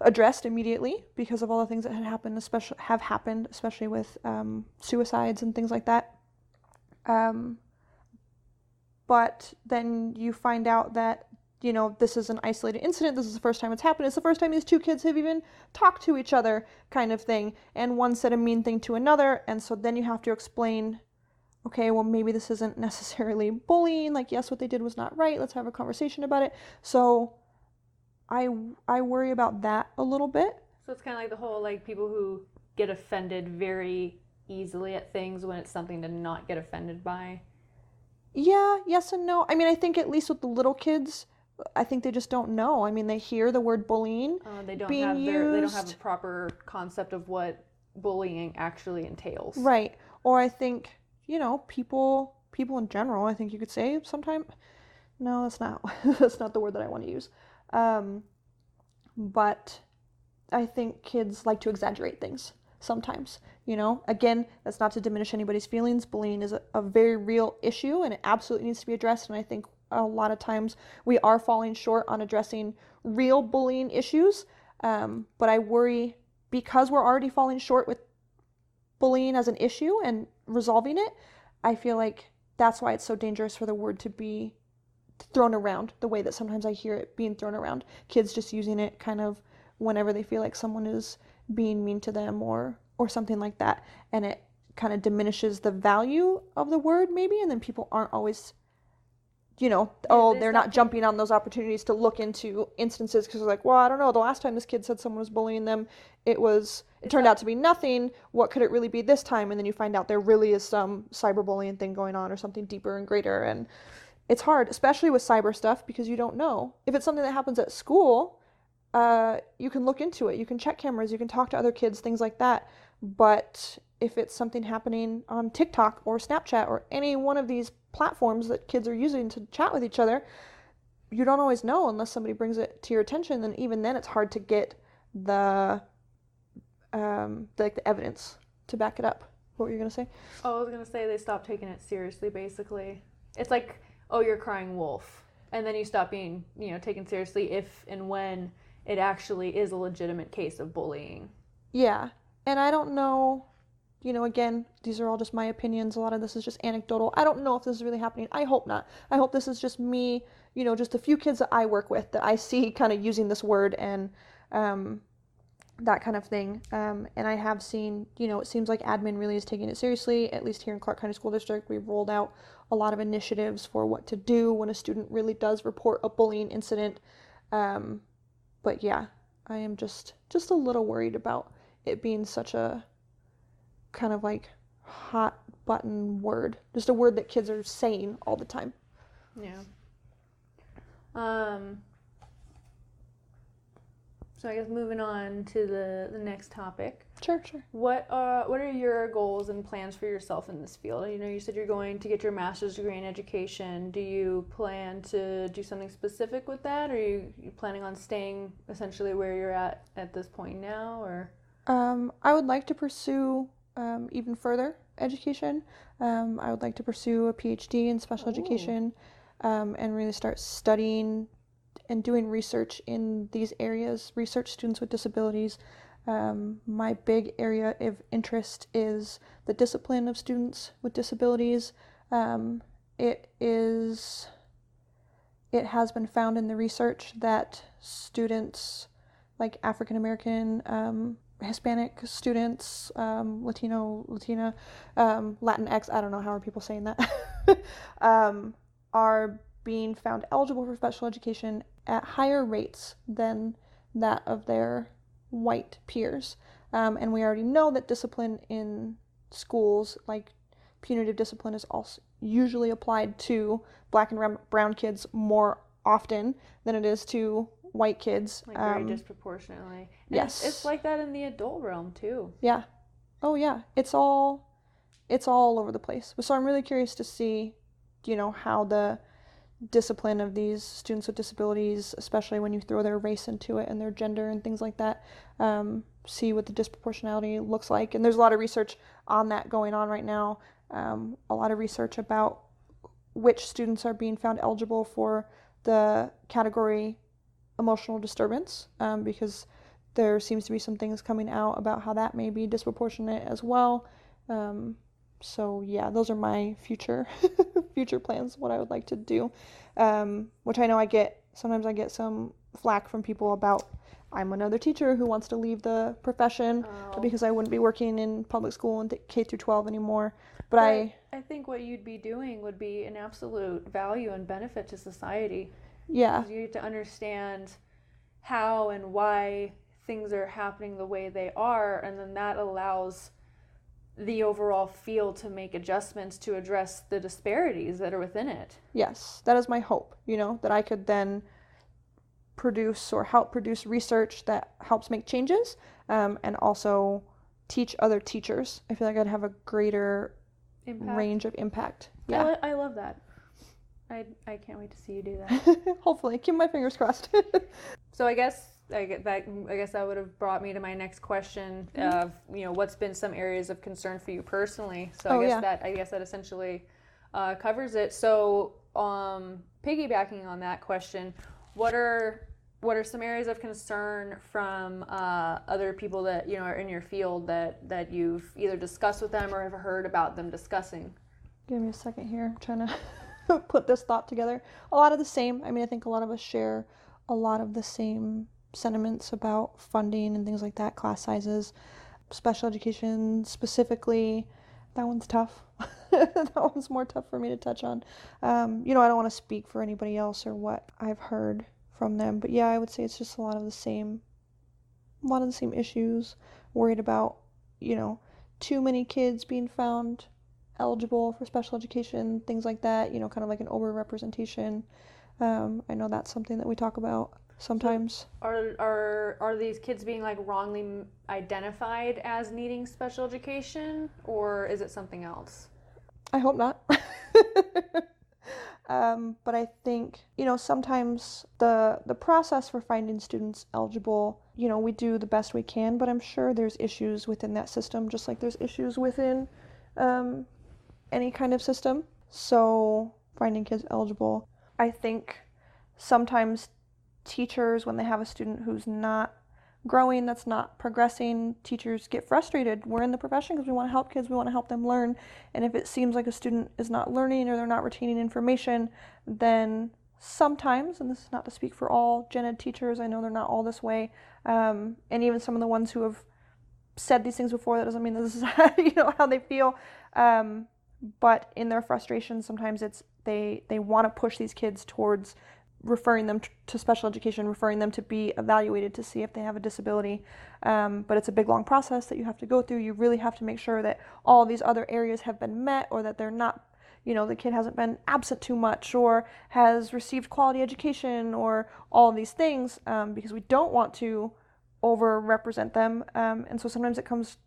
addressed immediately because of all the things that have happened, especially with suicides and things like that. But then you find out that, you know, this is an isolated incident. This is the first time it's happened. It's the first time these two kids have even talked to each other, kind of thing. And one said a mean thing to another. And so then you have to explain, okay, well, maybe this isn't necessarily bullying. Like, yes, what they did was not right. Let's have a conversation about it. So I worry about that a little bit. So it's kind of like the whole, like, people who get offended very easily at things when it's something to not get offended by. Yeah, yes and no. I mean, I think at least with the little kids, I think they just don't know. I mean, they hear the word bullying they don't being they don't have used. a proper concept of what bullying actually entails. Right. Or I think, you know, people in general, I think you could say sometimes, no, that's not that's not the word that I want to use. But I think kids like to exaggerate things sometimes, you know. Again, that's not to diminish anybody's feelings. Bullying is a very real issue, and it absolutely needs to be addressed. And I think a lot of times we are falling short on addressing real bullying issues. But I worry, because we're already falling short with bullying as an issue and resolving it, I feel like that's why it's so dangerous for the word to be thrown around the way that sometimes I hear it being thrown around. Kids just using it kind of whenever they feel like someone is being mean to them or something like that, and it kind of diminishes the value of the word maybe, and then people aren't always, you know, they're not jumping on those opportunities to look into instances because they're like, well, I don't know, the last time this kid said someone was bullying them, it turned out to be nothing. What could it really be this time? And then you find out there really is some cyberbullying thing going on or something deeper and greater, and it's hard, especially with cyber stuff, because you don't know. If it's something that happens at school, you can look into it, you can check cameras, you can talk to other kids, things like that. But if it's something happening on TikTok or Snapchat or any one of these platforms that kids are using to chat with each other, you don't always know unless somebody brings it to your attention. And even then, it's hard to get the evidence to back it up. What were you gonna say? Oh, I was gonna say they stopped taking it seriously. Basically, it's like, oh, you're crying wolf, and then you stop being, you know, taken seriously if and when it actually is a legitimate case of bullying. Yeah. And I don't know, you know, again, these are all just my opinions. A lot of this is just anecdotal. I don't know if this is really happening. I hope not. I hope this is just me, you know, just a few kids that I work with that I see kind of using this word and that kind of thing. And I have seen, you know, it seems like admin really is taking it seriously. At least here in Clark County School District, we've rolled out a lot of initiatives for what to do when a student really does report a bullying incident. But yeah, I am just a little worried about it being such a kind of like hot button word, just a word that kids are saying all the time. Yeah. So I guess moving on to the next topic. Sure. What are your goals and plans for yourself in this field? You know, you said you're going to get your master's degree in education. Do you plan to do something specific with that, or are you planning on staying essentially where you're at this point now, or? I would like to pursue even further education. I would like to pursue a PhD in special education, and really start studying and doing research in these areas, research students with disabilities. My big area of interest is the discipline of students with disabilities. It has been found in the research that students like African American, Hispanic students, Latina, Latinx, I don't know how are people saying that, are being found eligible for special education at higher rates than that of their white peers. And we already know that discipline in schools, like punitive discipline, is also usually applied to Black and brown kids more often than it is to white kids. Like very disproportionately. And yes. It's like that in the adult realm too. Yeah. Oh yeah. It's all over the place. So I'm really curious to see, how the discipline of these students with disabilities, especially when you throw their race into it and their gender and things like that, see what the disproportionality looks like. And there's a lot of research on that going on right now. A lot of research about which students are being found eligible for the category emotional disturbance, because there seems to be some things coming out about how that may be disproportionate as well. So yeah, those are my future plans, what I would like to do, which I know sometimes I get some flack from people about I'm another teacher who wants to leave the profession because I wouldn't be working in public school and K through 12 anymore. But I think what you'd be doing would be an absolute value and benefit to society. Yeah. Because you get to understand how and why things are happening the way they are, and then that allows the overall field to make adjustments to address the disparities that are within it. Yes, that is my hope, that I could then produce or help produce research that helps make changes, and also teach other teachers. I feel like I'd have a greater range of impact. Yeah. I love that. I can't wait to see you do that. Hopefully. Keep my fingers crossed. So I guess that would have brought me to my next question of, what's been some areas of concern for you personally. So I guess that essentially covers it. So piggybacking on that question, what are some areas of concern from other people that are in your field that you've either discussed with them or have heard about them discussing? Give me a second here. I'm trying to put this thought together. A lot of the same. I mean, I think a lot of us share a lot of the same sentiments about funding and things like that, class sizes, special education specifically. That one's tough. That one's more tough for me to touch on. I don't want to speak for anybody else or what I've heard from them, but yeah, I would say it's just a lot of the same issues. Worried about, too many kids being found eligible for special education, things like that, kind of like an overrepresentation. I know that's something that we talk about sometimes. So are these kids being like wrongly identified as needing special education, or is it something else? I hope not. But I think, sometimes the process for finding students eligible, we do the best we can, but I'm sure there's issues within that system, just like there's issues within any kind of system. So finding kids eligible, I think sometimes teachers, when they have a student who's not growing, that's not progressing, teachers get frustrated. We're in the profession because we want to help kids, we want to help them learn. And if it seems like a student is not learning or they're not retaining information, then sometimes, and this is not to speak for all gen ed teachers, I know they're not all this way, and even some of the ones who have said these things before, that doesn't mean that this is how they feel. But in their frustration, sometimes it's they want to push these kids towards referring them to special education, referring them to be evaluated to see if they have a disability. But it's a big, long process that you have to go through. You really have to make sure that all these other areas have been met, or that they're not, the kid hasn't been absent too much or has received quality education or all of these things, because we don't want to overrepresent them. And so sometimes it comes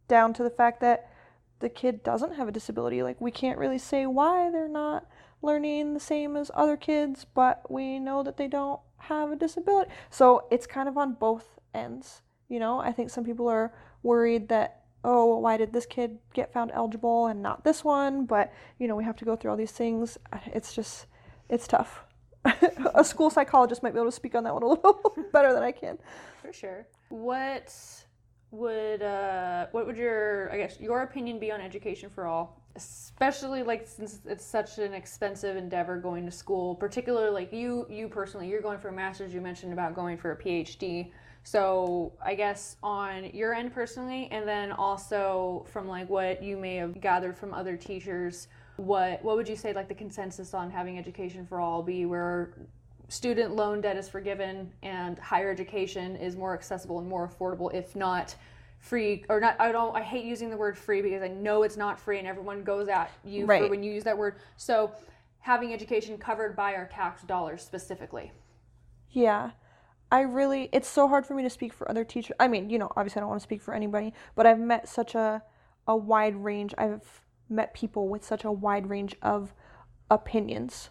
down to the fact that the kid doesn't have a disability. Like, we can't really say why they're not learning the same as other kids, but we know that they don't have a disability. So it's kind of on both ends. I think some people are worried that oh, why did this kid get found eligible and not this one? But, we have to go through all these things. It's tough. A school psychologist might be able to speak on that one a little better than I can. For sure. What would your opinion be on education for all? Especially since it's such an expensive endeavor going to school, particularly like you personally, you're going for a master's, you mentioned about going for a PhD. So I guess on your end personally, and then also from what you may have gathered from other teachers, what would you say the consensus on having education for all be, where student loan debt is forgiven and higher education is more accessible and more affordable, if not free, or not? I hate using the word free because I know it's not free and everyone goes at you for when you use that word. So having education covered by our tax dollars specifically. Yeah. It's so hard for me to speak for other teachers. I mean, obviously I don't want to speak for anybody, but I've met such a wide range. I've met people with such a wide range of opinions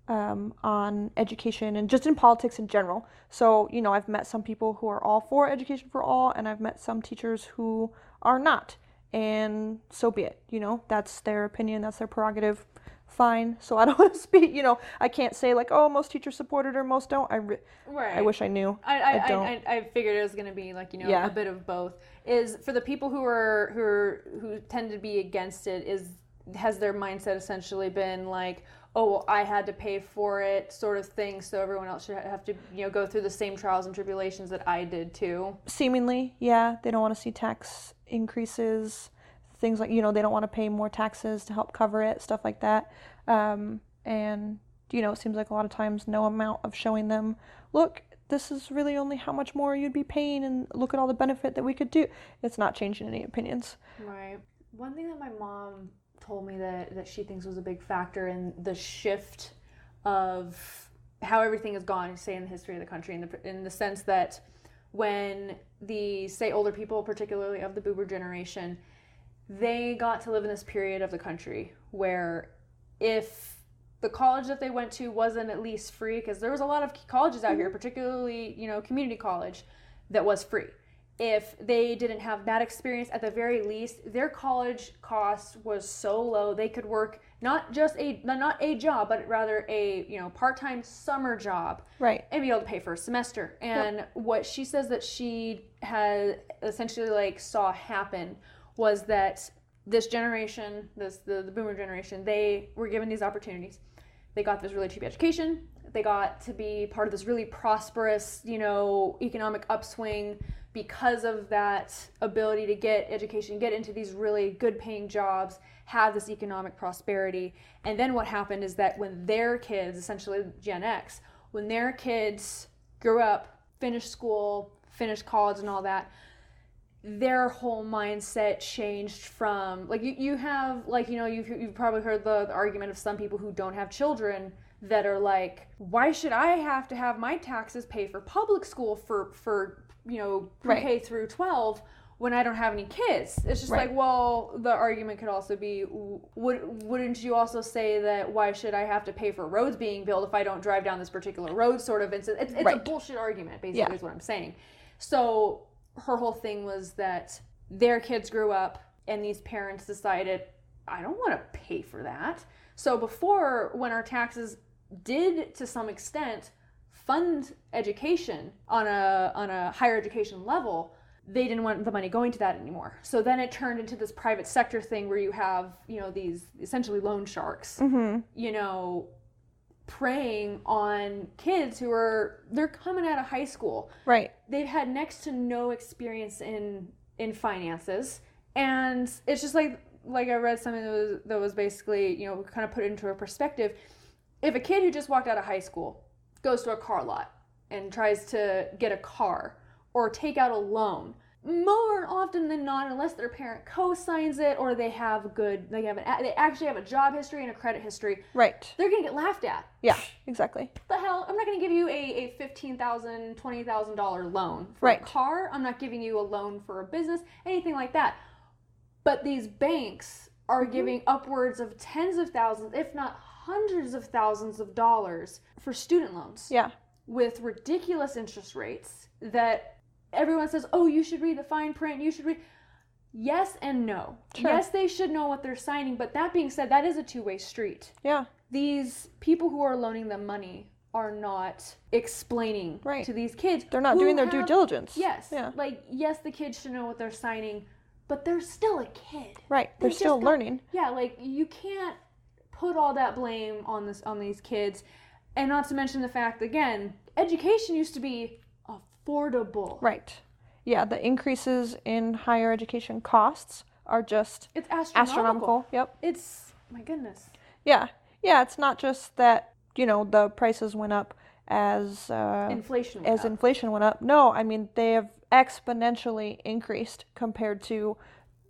on education and just in politics in general. So, I've met some people who are all for education for all, and I've met some teachers who are not. And so be it. That's their opinion, that's their prerogative. Fine. So I don't want to speak, I can't say oh, most teachers support it or most don't. I wish I knew. I don't. I figured it was going to be a bit of both. Is for the people who tend to be against it, has their mindset essentially been oh, well, I had to pay for it sort of thing, so everyone else should have to go through the same trials and tribulations that I did too? Seemingly, yeah. They don't want to see tax increases, things they don't want to pay more taxes to help cover it, stuff like that. And it seems like a lot of times no amount of showing them, look, this is really only how much more you'd be paying, and look at all the benefit that we could do. It's not changing any opinions. Right. One thing that my mom told me that she thinks was a big factor in the shift of how everything has gone, say, in the history of the country, in the sense that when the, say, older people, particularly of the boomer generation, they got to live in this period of the country where if the college that they went to wasn't at least free, because there was a lot of colleges out here, particularly, community college, that was free. If they didn't have that experience, at the very least, their college cost was so low they could work not a job, but rather a part-time summer job, right, and be able to pay for a semester. And what she says that she had essentially saw happen was that this generation, the boomer generation, they were given these opportunities. They got this really cheap education. They got to be part of this really prosperous, economic upswing because of that ability to get education, get into these really good paying jobs, have this economic prosperity. And then what happened is that when their kids, essentially Gen X, when their kids grew up, finished school, finished college and all that, their whole mindset changed from you've probably heard the argument of some people who don't have children that are why should I have to have my taxes pay for public school for pre-K through 12 when I don't have any kids? It's just well, the argument could also be, wouldn't you also say that why should I have to pay for roads being built if I don't drive down this particular road, sort of? It's a bullshit argument, basically, is what I'm saying. So her whole thing was that their kids grew up and these parents decided, I don't want to pay for that. So before, when our taxes did to some extent fund education on a higher education level, they didn't want the money going to that anymore. So then it turned into this private sector thing where you have these essentially loan sharks preying on kids they're coming out of high school. Right. They've had next to no experience in finances, and it's just like I read something that was basically kind of put it into a perspective. If a kid who just walked out of high school goes to a car lot and tries to get a car or take out a loan, more often than not, unless their parent co-signs it or they actually have a job history and a credit history, right, they're gonna get laughed at. Yeah, exactly. The hell, I'm not gonna give you a $15,000, $20,000 loan for a car. I'm not giving you a loan for a business, anything like that. But these banks are giving upwards of tens of thousands, if not hundreds of thousands of dollars for student loans. Yeah. With ridiculous interest rates that everyone says, oh, you should read the fine print, you should read. yes and no. Sure. Yes, they should know what they're signing, but that being said, that is a two-way street. Yeah. These people who are loaning them money are not explaining Right. to these kids. They're not doing their due diligence. Yes. Yeah. Like, yes, the kids should know what they're signing, but they're still a kid. Right. They're still learning. Yeah, like, you can't put all that blame on these kids. And not to mention the fact, again, education used to be affordable. Right. Yeah, the increases in higher education costs are just It's astronomical. Yep. It's, my goodness. Yeah. Yeah, it's not just that, the prices went up as Inflation went up. No, I mean, they have exponentially increased compared to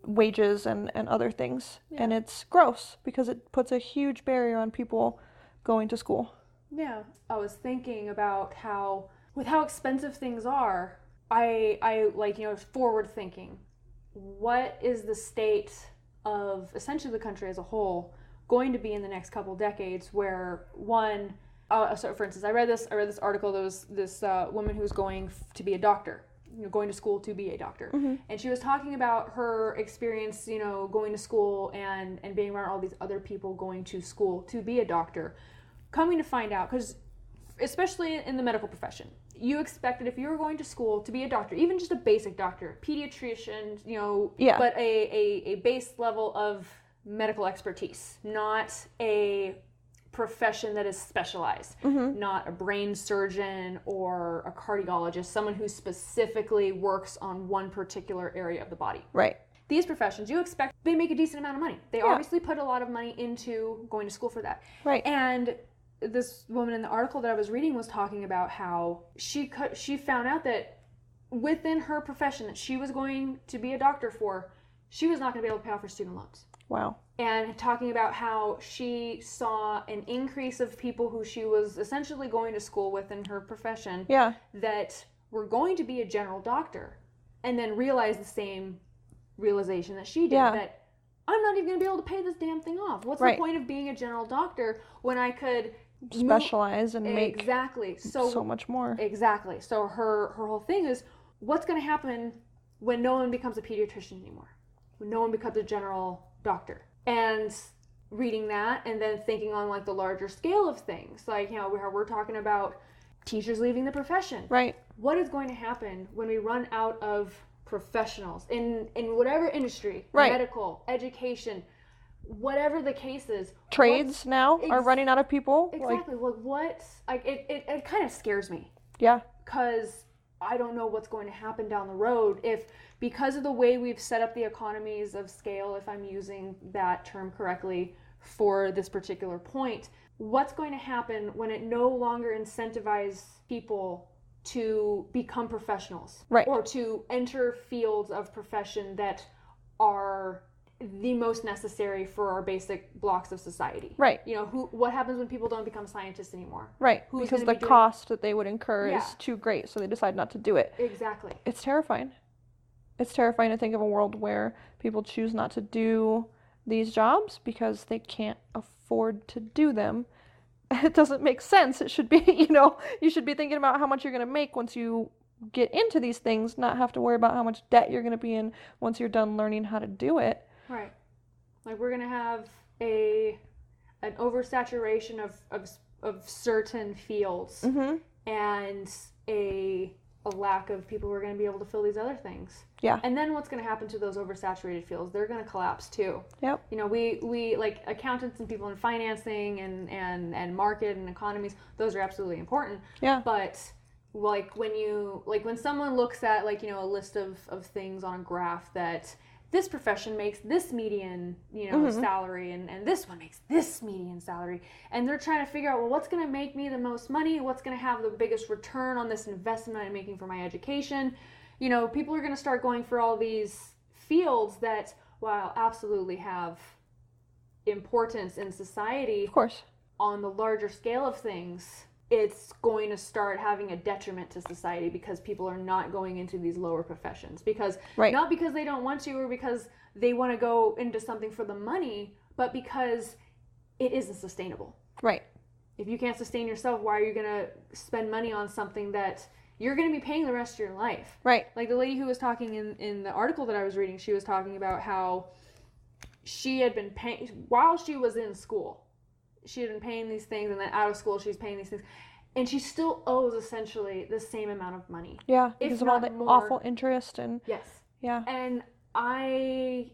wages and other things. Yeah. And it's gross because it puts a huge barrier on people going to school. Yeah, I was thinking about how, with how expensive things are, I like, forward thinking. What is the state of essentially the country as a whole going to be in the next couple decades? Where so for instance, I read this article. There was this woman who was going to be a doctor, going to school to be a doctor, mm-hmm. and she was talking about her experience, going to school and being around all these other people going to school to be a doctor. Coming to find out, because especially in the medical profession, you expected if you were going to school to be a doctor, even just a basic doctor, pediatrician, yeah. but a base level of medical expertise, not a profession that is specialized, mm-hmm. not a brain surgeon or a cardiologist, someone who specifically works on one particular area of the body. Right. These professions, you expect they make a decent amount of money. They Yeah. obviously put a lot of money into going to school for that. Right. And this woman in the article that I was reading was talking about how she found out that within her profession that she was going to be a doctor for, she was not going to be able to pay off her student loans. Wow. And talking about how she saw an increase of people who she was essentially going to school with in her profession, yeah. that were going to be a general doctor, and then realized the same realization that she did, yeah. that I'm not even going to be able to pay this damn thing off. What's right. the point of being a general doctor when I could specialize and make exactly so much more? Exactly. So her whole thing is, what's going to happen when no one becomes a pediatrician anymore? When no one becomes a general doctor? And reading that and then thinking on like the larger scale of things, like, we're talking about teachers leaving the profession. Right. What is going to happen when we run out of professionals in whatever industry, right. medical, education, whatever the case is? Trades now are running out of people. Exactly. It kind of scares me. Yeah. Because I don't know what's going to happen down the road if, because of the way we've set up the economies of scale, if I'm using that term correctly for this particular point, what's going to happen when it no longer incentivizes people to become professionals, right. or to enter fields of profession that are the most necessary for our basic blocks of society. Right. What happens when people don't become scientists anymore? Right. Because the cost that they would incur is too great, so they decide not to do it. Exactly. It's terrifying. It's terrifying to think of a world where people choose not to do these jobs because they can't afford to do them. It doesn't make sense. It should be, you should be thinking about how much you're going to make once you get into these things, not have to worry about how much debt you're going to be in once you're done learning how to do it. Right. Like, we're going to have an oversaturation of certain fields, mm-hmm. and a lack of people who are going to be able to fill these other things. Yeah. And then what's going to happen to those oversaturated fields? They're going to collapse too. Yep. We like accountants and people in financing and market and economies, those are absolutely important. Yeah. But when someone looks at a list of things on a graph that this profession makes this median, mm-hmm. salary, and this one makes this median salary, and they're trying to figure out, well, what's going to make me the most money? What's going to have the biggest return on this investment I'm making for my education? People are going to start going for all these fields that, while absolutely have importance in society, of course, on the larger scale of things, it's going to start having a detriment to society because people are not going into these lower professions. Because right. not because they don't want to or because they want to go into something for the money, but because it isn't sustainable. Right. If you can't sustain yourself, why are you going to spend money on something that you're going to be paying the rest of your life. Right. Like the lady who was talking in the article that I was reading, she was talking about how she had been paying, while she was in school, she had been paying these things, and then out of school she's paying these things. And she still owes essentially the same amount of money. Yeah, because of all the awful interest and... Yes. Yeah. And I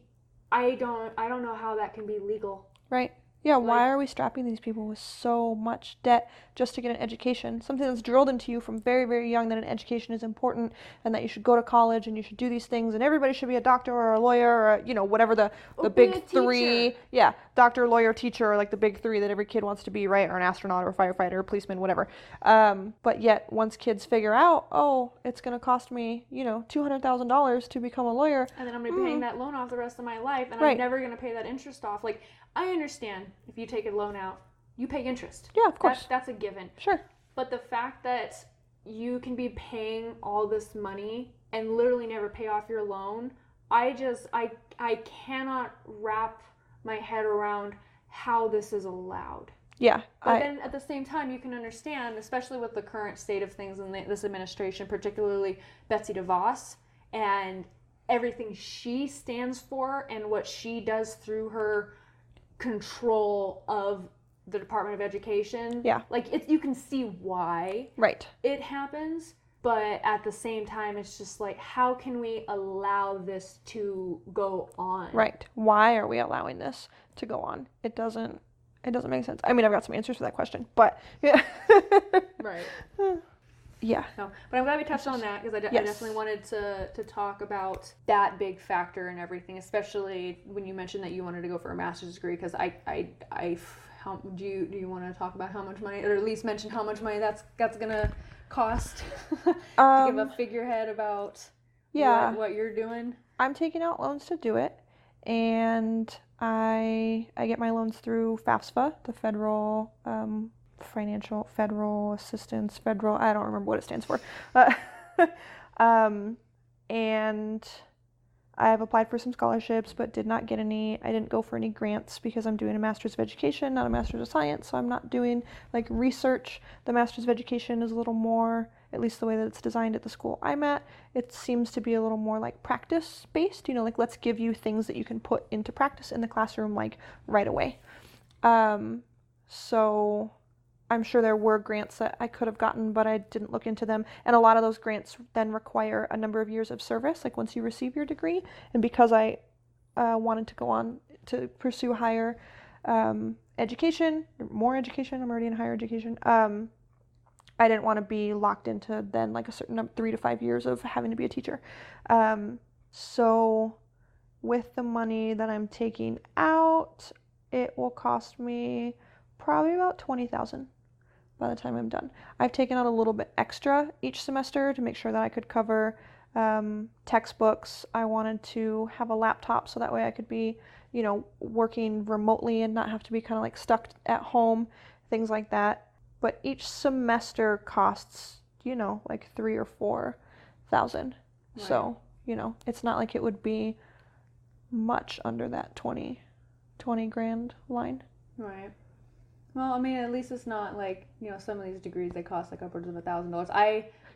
don't know how that can be legal. Right. Yeah, why are we strapping these people with so much debt just to get an education? Something that's drilled into you from very, very young, that an education is important and that you should go to college and you should do these things and everybody should be a doctor or a lawyer or, you know, whatever the big three. Yeah, doctor, lawyer, teacher are like the big three that every kid wants to be, right? Or an astronaut or a firefighter or a policeman, whatever. But yet once kids figure out, oh, it's going to cost me, you know, $200,000 to become a lawyer. And then I'm going to be paying that loan off the rest of my life, and I'm never going to pay that interest off. Like, I understand if you take a loan out, you pay interest. Yeah, of course. That's a given. Sure. But the fact that you can be paying all this money and literally never pay off your loan, I cannot wrap my head around how this is allowed. Yeah. But then at the same time, you can understand, especially with the current state of things in this administration, particularly Betsy DeVos, and everything she stands for and what she does through her control of the Department of Education. Yeah. Like, you can see why it happens, but at the same time, it's just like, how can we allow this to go on? Right. Why are we allowing this to go on? It doesn't make sense. I mean, I've got some answers for that question, but yeah. Right. Yeah. No, but I'm glad we touched on that, because I definitely wanted to talk about that big factor and everything, especially when you mentioned that you wanted to go for a master's degree, because how do you want to talk about how much money, or at least mention how much money that's gonna cost to give a figurehead about what you're doing? I'm taking out loans to do it, and I get my loans through FAFSA, the federal federal assistance, I don't remember what it stands for. And I've applied for some scholarships, but did not get any. I didn't go for any grants because I'm doing a master's of education, not a master's of science. So I'm not doing like research. The master's of education is a little more, at least the way that it's designed at the school I'm at, it seems to be a little more like practice based, you know, like let's give you things that you can put into practice in the classroom like right away. So I'm sure there were grants that I could have gotten, but I didn't look into them. And a lot of those grants then require a number of years of service, like once you receive your degree. And because I wanted to go on to pursue higher education, more education, I'm already in higher education, I didn't want to be locked into then like a certain 3 to 5 years of having to be a teacher. So with the money that I'm taking out, it will cost me probably about $20,000 by the time I'm done. I've taken out a little bit extra each semester to make sure that I could cover textbooks. I wanted to have a laptop so that way I could be, you know, working remotely and not have to be kind of like stuck at home, things like that. But each semester costs, you know, like $3,000 or $4,000. Right. So, you know, it's not like it would be much under that 20 grand line. Right. Well, I mean, at least it's not like, you know, some of these degrees, they cost like upwards of $1,000.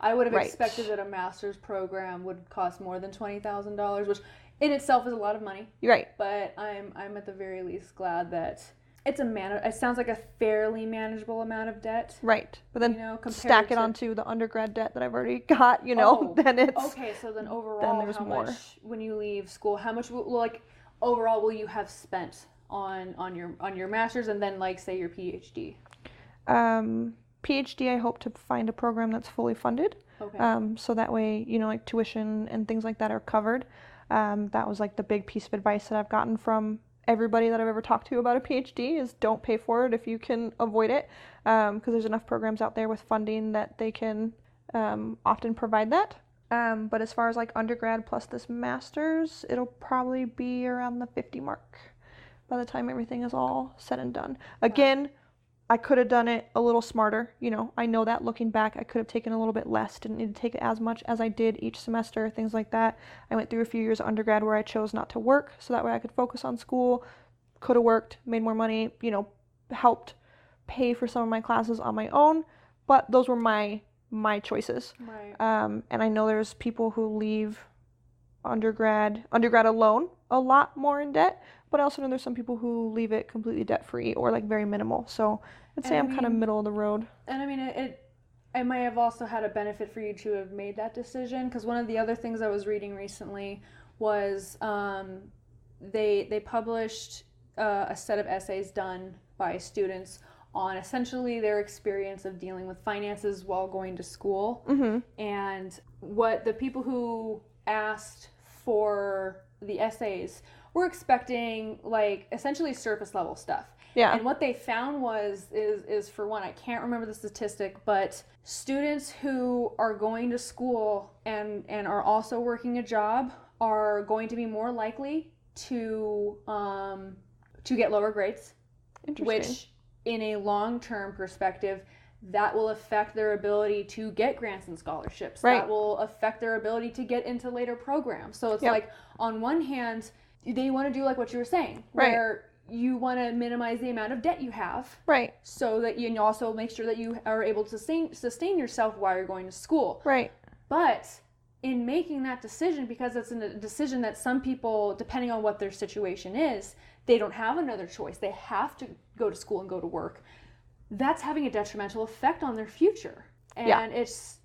I would have expected that a master's program would cost more than $20,000, which in itself is a lot of money. Right. But I'm at the very least glad that it's it sounds like a fairly manageable amount of debt. Right. But then, you know, stack it onto the undergrad debt that I've already got, you know, then it's... Okay, so then overall, there's how more. much, when you leave school, how much, overall will you have spent on your master's and then, like, say, your PhD? PhD, I hope to find a program that's fully funded. Okay. So that way, you know, like tuition and things like that are covered. That was like the big piece of advice that I've gotten from everybody that I've ever talked to about a PhD is don't pay for it if you can avoid it, because there's enough programs out there with funding that they can often provide that. But as far as like undergrad plus this master's, it'll probably be around the 50 mark by the time everything is all said and done. Again, I could have done it a little smarter. You know, I know that looking back, I could have taken a little bit less, didn't need to take as much as I did each semester, things like that. I went through a few years of undergrad where I chose not to work, so that way I could focus on school, could have worked, made more money, you know, helped pay for some of my classes on my own, but those were my my choices. Right. And I know there's people who leave undergrad alone a lot more in debt, but I also know there's some people who leave it completely debt free or like very minimal. So I'd say I'm kind of middle of the road. And I mean, it might have also had a benefit for you to have made that decision, because one of the other things I was reading recently was they published a set of essays done by students on essentially their experience of dealing with finances while going to school. Mm-hmm. And what the people who asked for the essays were expecting, like, essentially surface level stuff. Yeah. And what they found is for one, I can't remember the statistic, but students who are going to school and are also working a job are going to be more likely to get lower grades, which in a long-term perspective, that will affect their ability to get grants and scholarships. Right. That will affect their ability to get into later programs. So it's like, on one hand, they want to do like what you were saying, where you want to minimize the amount of debt you have. Right. So that you also make sure that you are able to sustain yourself while you're going to school. Right. But in making that decision, because it's a decision that some people, depending on what their situation is, they don't have another choice. They have to go to school and go to work. That's having a detrimental effect on their future. And it's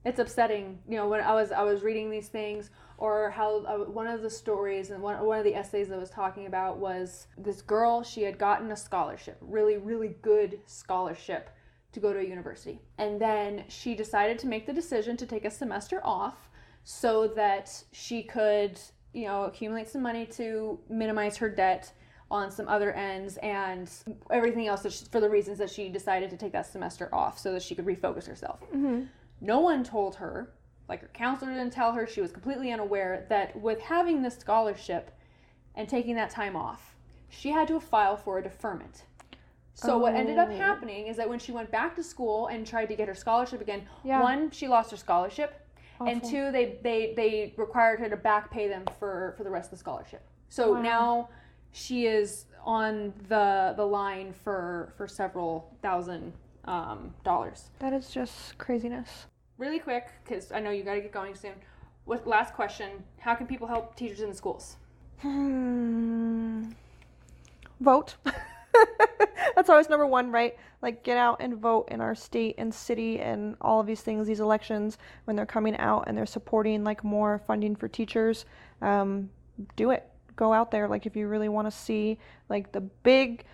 upsetting, you know, when I was reading these things, or how one of the stories and one of the essays I was talking about was this girl. She had gotten a scholarship, really, really good scholarship, to go to a university. And then she decided to make the decision to take a semester off so that she could, you know, accumulate some money to minimize her debt on some other ends, and everything else for the reasons that she decided to take that semester off so that she could refocus herself. Mm-hmm. No one told her, like her counselor didn't tell her, she was completely unaware that with having this scholarship and taking that time off, she had to file for a deferment. So what ended up happening is that when she went back to school and tried to get her scholarship again, one, she lost her scholarship, and two, they required her to back pay them for the rest of the scholarship. So now she is on the line for several $1,000. That is just craziness. Really quick, because I know you got to get going soon. Last question: how can people help teachers in the schools? Vote. That's always number one, right? Like, get out and vote in our state and city and all of these things, these elections, when they're coming out and they're supporting like more funding for teachers. Do it. Go out there. Like, if you really want to see like the big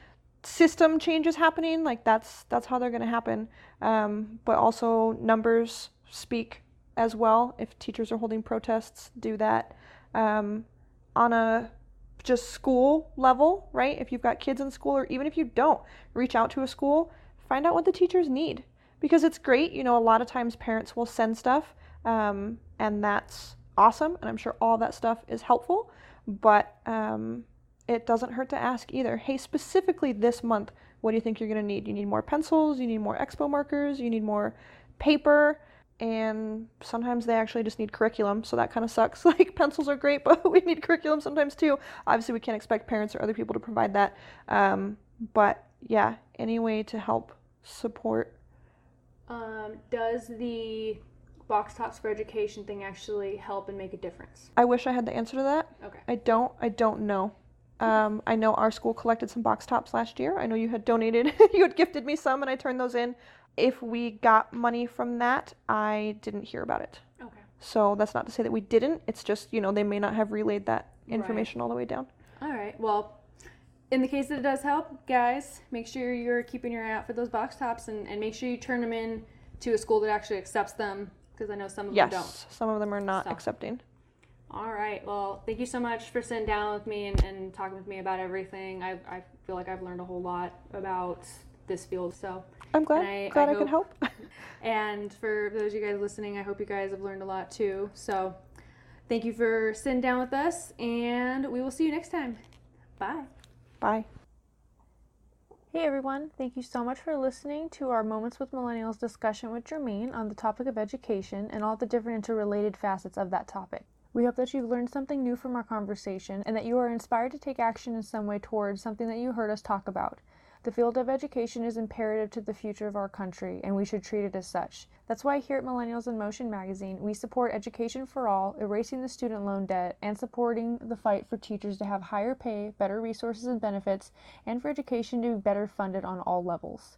system changes happening, like that's how they're going to happen. But also numbers speak as well. If teachers are holding protests, do that. On a just school level, right? If you've got kids in school, or even if you don't, reach out to a school, find out what the teachers need, because it's great. You know, a lot of times parents will send stuff, and that's awesome. And I'm sure all that stuff is helpful, but it doesn't hurt to ask either. Hey, specifically this month, what do you think you're going to need? You need more pencils, you need more expo markers, you need more paper, and sometimes they actually just need curriculum, so that kind of sucks. Like, pencils are great, but we need curriculum sometimes too. Obviously, we can't expect parents or other people to provide that, but yeah, any way to help support. Does the box tops for education thing actually help and make a difference? I wish I had the answer to that. Okay. I don't know. I know our school collected some box tops last year. I know you had donated, you had gifted me some, and I turned those in. If we got money from that, I didn't hear about it. Okay. So that's not to say that we didn't. It's just, you know, they may not have relayed that information all the way down. All right. Well, in the case that it does help, guys, make sure you're keeping your eye out for those box tops, and make sure you turn them in to a school that actually accepts them, because I know some of them don't. Yes, some of them are not accepting. All right. Well, thank you so much for sitting down with me and talking with me about everything. I feel like I've learned a whole lot about this field, so I'm glad I can help. And for those of you guys listening, I hope you guys have learned a lot too. So thank you for sitting down with us, and we will see you next time. Bye. Bye. Hey everyone, thank you so much for listening to our Moments with Millennials discussion with Germaine on the topic of education and all the different interrelated facets of that topic. We hope that you've learned something new from our conversation, and that you are inspired to take action in some way towards something that you heard us talk about. The field of education is imperative to the future of our country, and we should treat it as such. That's why here at Millennials in Motion magazine, we support education for all, erasing the student loan debt, and supporting the fight for teachers to have higher pay, better resources and benefits, and for education to be better funded on all levels.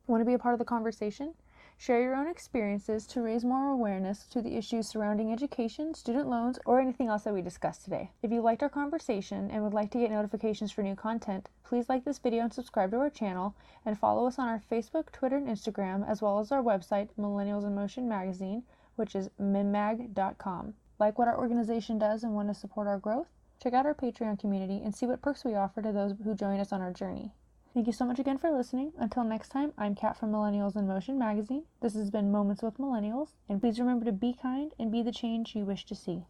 Want to be a part of the conversation? Share your own experiences to raise more awareness to the issues surrounding education, student loans, or anything else that we discussed today. If you liked our conversation and would like to get notifications for new content, please like this video and subscribe to our channel, and follow us on our Facebook, Twitter, and Instagram, as well as our website, Millennials in Motion magazine, which is mimmag.com. Like what our organization does and want to support our growth? Check out our Patreon community and see what perks we offer to those who join us on our journey. Thank you so much again for listening. Until next time, I'm Kat from Millennials in Motion magazine. This has been Moments with Millennials, and please remember to be kind and be the change you wish to see.